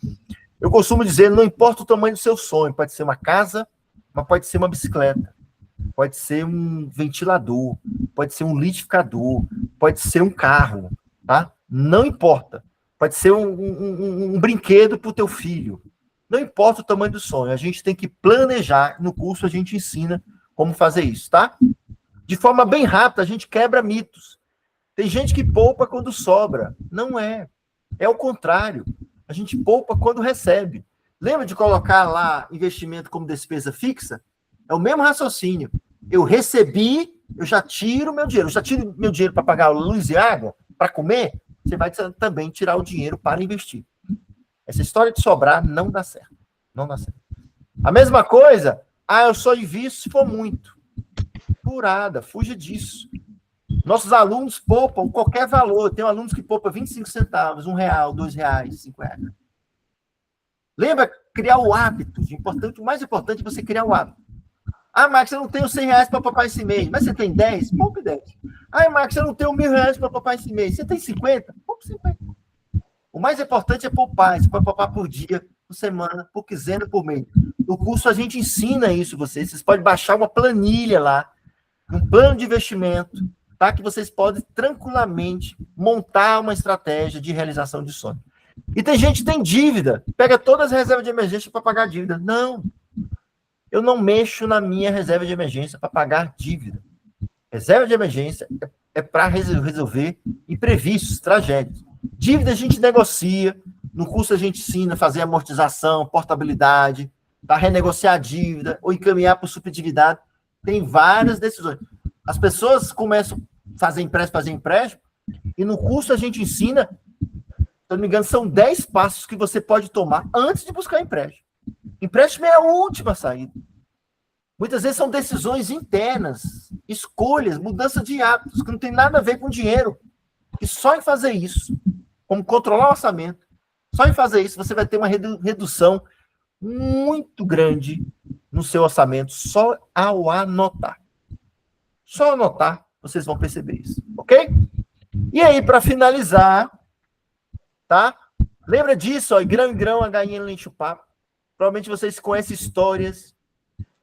Eu costumo dizer, não importa o tamanho do seu sonho, pode ser uma casa, mas pode ser uma bicicleta, pode ser um ventilador, pode ser um liquidificador, pode ser um carro, tá? Não importa. Pode ser um brinquedo para o teu filho. Não importa o tamanho do sonho, a gente tem que planejar. No curso a gente ensina como fazer isso, tá? De forma bem rápida, a gente quebra mitos. Tem gente que poupa quando sobra. Não é. É o contrário. A gente poupa quando recebe. Lembra de colocar lá investimento como despesa fixa? É o mesmo raciocínio. Eu recebi, eu já tiro meu dinheiro. Eu já tiro meu dinheiro para pagar luz e água, para comer. Você vai também tirar o dinheiro para investir. Essa história de sobrar não dá certo. Não dá certo. A mesma coisa, eu só invisto se for muito. Furada, fuja disso. Nossos alunos poupam qualquer valor. Tem alunos que poupam 25 centavos, R$1, R$2, R$5. Lembra? Criar o hábito. O mais importante é você criar o hábito. Max, eu não tenho R$100 para poupar esse mês. Mas você tem 10? Poupe 10. Max, eu não tenho R$1.000 para poupar esse mês. Você tem 50? Poupe 50. O mais importante é poupar. Você pode poupar por dia, por semana, por quinzena, por mês. No curso a gente ensina isso vocês. Vocês podem baixar uma planilha lá, um plano de investimento, tá? Que vocês podem tranquilamente montar uma estratégia de realização de sonho. E tem gente que tem dívida, pega todas as reservas de emergência para pagar dívida. Não, eu não mexo na minha reserva de emergência para pagar dívida. Reserva de emergência é para resolver imprevistos, tragédias. Dívida a gente negocia, no curso a gente ensina a fazer amortização, portabilidade, tá? Renegociar a dívida ou encaminhar para subdivindade. Tem várias decisões. As pessoas começam a fazer empréstimo, e no curso a gente ensina, se eu não me engano, são 10 passos que você pode tomar antes de buscar empréstimo. Empréstimo é a última saída. Muitas vezes são decisões internas, escolhas, mudança de hábitos, que não tem nada a ver com dinheiro. E só em fazer isso, como controlar o orçamento, só em fazer isso você vai ter uma redução muito grande no seu orçamento só ao anotar. Só anotar, vocês vão perceber isso, ok? E aí, para finalizar, tá? Lembra disso, ó, grão em grão, a galinha não enche o papo. Provavelmente vocês conhecem histórias,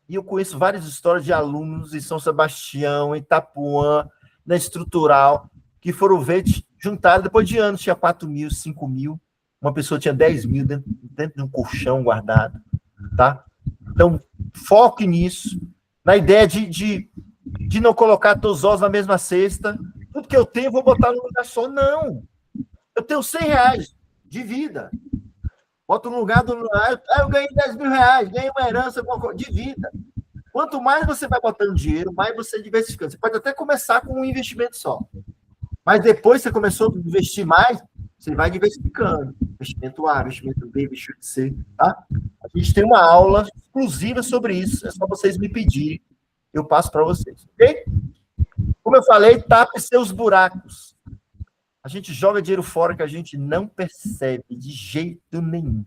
e eu conheço várias histórias de alunos em São Sebastião, em Itapuã, na Estrutural, que foram ver, juntaram depois de anos, tinha 4 mil, 5 mil, uma pessoa tinha 10 mil dentro de um colchão guardado, tá? Então, foque nisso, na ideia de não colocar todos os ovos na mesma cesta. Tudo que eu tenho, eu vou botar num lugar só. Não. Eu tenho 100 reais de vida. Boto no lugar do... eu ganhei 10 mil reais, ganhei uma herança de vida. Quanto mais você vai botando dinheiro, mais você diversifica. Você pode até começar com um investimento só. Mas depois que você começou a investir mais, você vai diversificando. Investimento A, investimento B, investimento C. Tá? A gente tem uma aula exclusiva sobre isso. É só vocês me pedirem. Eu passo para vocês. Ok? Como eu falei, tape seus buracos. A gente joga dinheiro fora que a gente não percebe de jeito nenhum,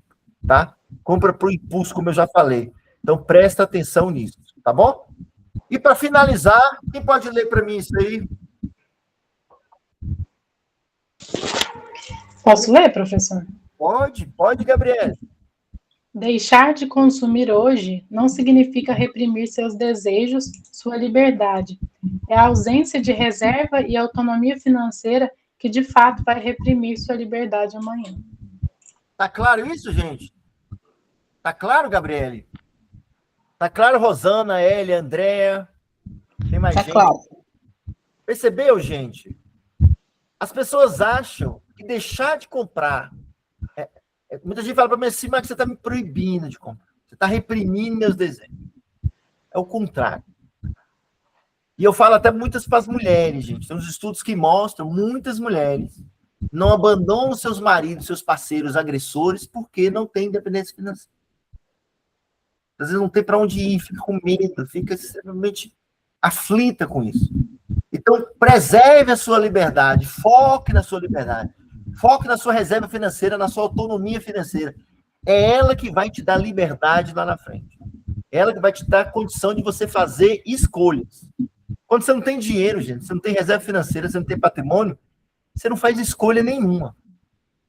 tá? Compra pro impulso, como eu já falei. Então, presta atenção nisso, tá bom? E para finalizar, quem pode ler para mim isso aí? Posso ler, professor? Pode, Gabriela. Deixar de consumir hoje não significa reprimir seus desejos, sua liberdade. É a ausência de reserva e autonomia financeira que, de fato, vai reprimir sua liberdade amanhã. Tá claro isso, gente? Tá claro, Gabriele? Tá claro, Rosana, Elia, Andréa? Tem mais gente? Claro. Percebeu, gente? As pessoas acham que deixar de comprar... muita gente fala para mim assim, mas você está me proibindo de comprar. Você está reprimindo meus desejos. É o contrário. E eu falo até muitas para as mulheres, gente. Tem uns estudos que mostram muitas mulheres não abandonam seus maridos, seus parceiros agressores, porque não tem independência financeira. Às vezes não tem para onde ir, fica com medo, fica extremamente aflita com isso. Então, preserve a sua liberdade, foque na sua liberdade, foque na sua reserva financeira, na sua autonomia financeira. É ela que vai te dar liberdade lá na frente. É ela que vai te dar a condição de você fazer escolhas. Quando você não tem dinheiro, gente, você não tem reserva financeira, você não tem patrimônio, você não faz escolha nenhuma.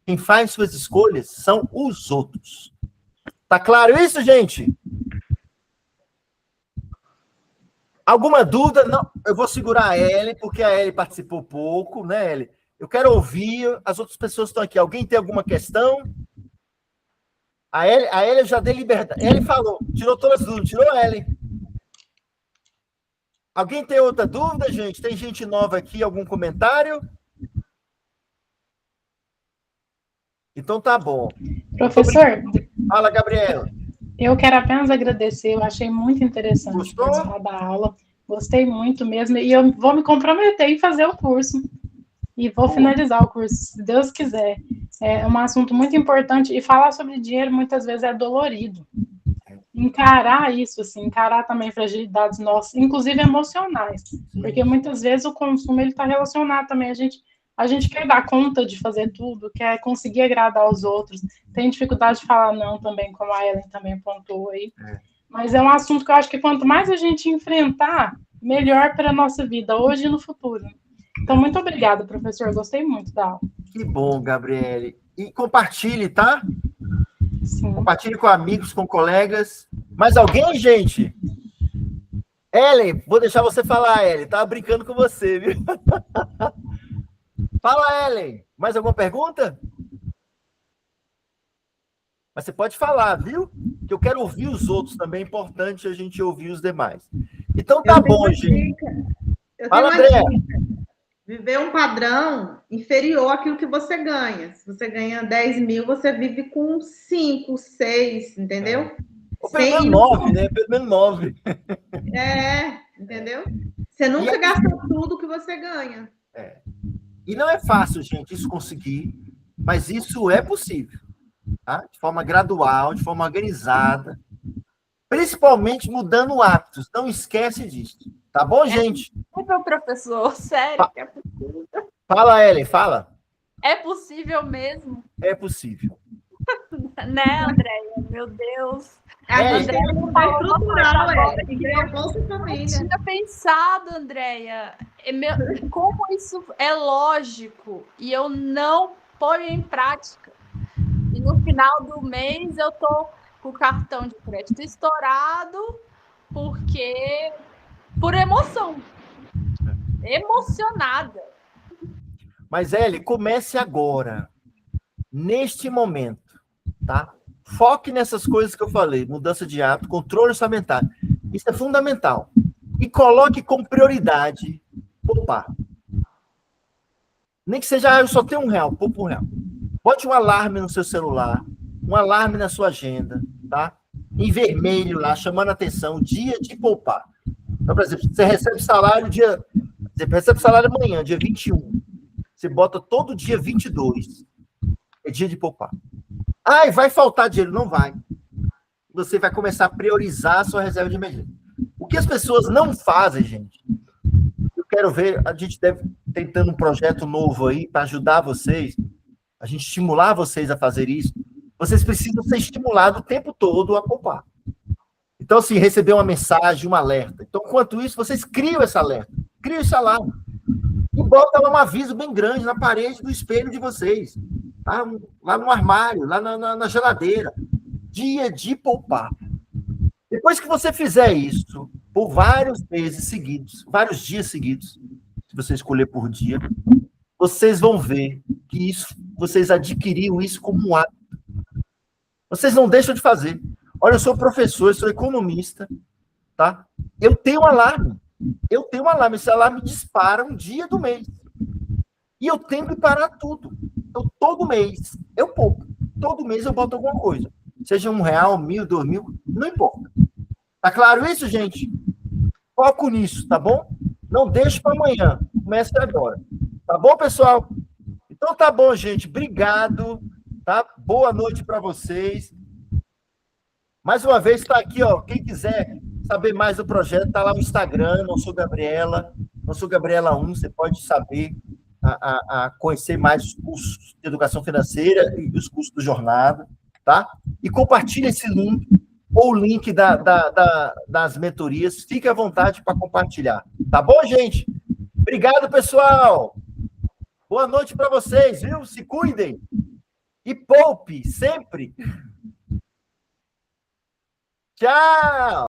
Quem faz suas escolhas são os outros. Tá claro isso, gente? Alguma dúvida? Não, eu vou segurar a Ellen, porque a Ellen participou pouco, né, Ellen? Eu quero ouvir, as outras pessoas estão aqui. Alguém tem alguma questão? A Ellen já deu liberdade. Ellen falou, tirou todas as dúvidas, tirou a Ellen. Alguém tem outra dúvida, gente? Tem gente nova aqui, algum comentário? Então tá bom. Professor, Fala, Gabriela. eu quero apenas agradecer, eu achei muito interessante Gostou? participar da aula, gostei muito mesmo, e eu vou me comprometer em fazer o curso, e vou finalizar o curso, se Deus quiser. É um assunto muito importante, e falar sobre dinheiro muitas vezes é dolorido. Encarar isso, assim, encarar também fragilidades nossas, inclusive emocionais, porque muitas vezes o consumo ele está relacionado também, a gente quer dar conta de fazer tudo, quer conseguir agradar os outros, tem dificuldade de falar não também, como a Ellen também pontuou aí. Mas é um assunto que eu acho que quanto mais a gente enfrentar, melhor para a nossa vida, hoje e no futuro. Então, muito obrigada, professor, gostei muito da aula. Que bom, Gabriele. E compartilhe, tá? Sim. Compartilhe com amigos, com colegas. Mais alguém, gente? Ellen, vou deixar você falar, Ellen. Tava brincando com você, viu? Fala, Ellen. Mais alguma pergunta? Mas você pode falar, viu? Que eu quero ouvir os outros também. É importante a gente ouvir os demais. Então tá bom, gente. Fala, André. Viver um padrão inferior àquilo que você ganha. Se você ganha 10 mil, você vive com 5, 6, entendeu? Ou pelo menos 9, né? Pelo menos 9. Entendeu? Você nunca gasta tudo que você ganha. E não é fácil, gente, isso conseguir, mas isso é possível, tá? De forma gradual, de forma organizada, principalmente mudando hábitos. Não esquece disso, tá bom, gente? Meu professor, sério, que é possível. Fala, Ellen, fala. É possível mesmo? É possível. Né, Andréia? Meu Deus. A É, gente tem que falou uma estrutural, coisa agora tem que ver a Bolsa Eu Família. tinha pensado, Andréia, como isso é lógico e eu não ponho em prática. E no final do mês eu tô com o cartão de crédito estourado porque por emoção. Emocionada. Mas, Eli, comece agora, neste momento, tá? Foque nessas coisas que eu falei, mudança de hábito, controle orçamentário. Isso é fundamental. E coloque como prioridade poupar. Nem que seja, eu só tenho R$1, poupa R$1. Bote um alarme no seu celular, um alarme na sua agenda, tá? Em vermelho lá, chamando a atenção, dia de poupar. Então, por exemplo, você recebe salário amanhã, dia 21. Você bota todo dia 22. É dia de poupar. Ai, vai faltar dinheiro. Não vai. Você vai começar a priorizar a sua reserva de emergência. O que as pessoas não fazem, gente, eu quero ver, a gente deve tentando um projeto novo aí para ajudar vocês, a gente estimular vocês a fazer isso. Vocês precisam ser estimulados o tempo todo a poupar. Então, assim, receber uma mensagem, um alerta. Então, enquanto isso, vocês criam esse alerta, criam esse alarme. E bota lá um aviso bem grande na parede do espelho de vocês. Tá? Lá no armário, lá na geladeira. Dia de poupar. Depois que você fizer isso, por vários meses seguidos, vários dias seguidos, se você escolher por dia, vocês vão ver que isso, vocês adquiriram isso como um hábito. Vocês não deixam de fazer. Olha, eu sou professor, eu sou economista, tá? Eu tenho um alarme. Esse alarme dispara um dia do mês. E eu tenho que parar tudo. Então, todo mês eu poupo. Todo mês eu boto alguma coisa. Seja R$1, 1.000, 2.000, não importa. Tá claro isso, gente? Foco nisso, tá bom? Não deixe para amanhã. Comece agora. Tá bom, pessoal? Então tá bom, gente. Obrigado. Tá? Boa noite para vocês. Mais uma vez, está aqui, ó. Quem quiser saber mais do projeto, tá lá no Instagram, não sou Gabriela 1, você pode saber, conhecer mais os cursos de educação financeira e os cursos do Jornada, tá? E compartilha esse link, ou o link das mentorias, fique à vontade para compartilhar. Tá bom, gente? Obrigado, pessoal! Boa noite para vocês, viu? Se cuidem! E poupe sempre! Tchau!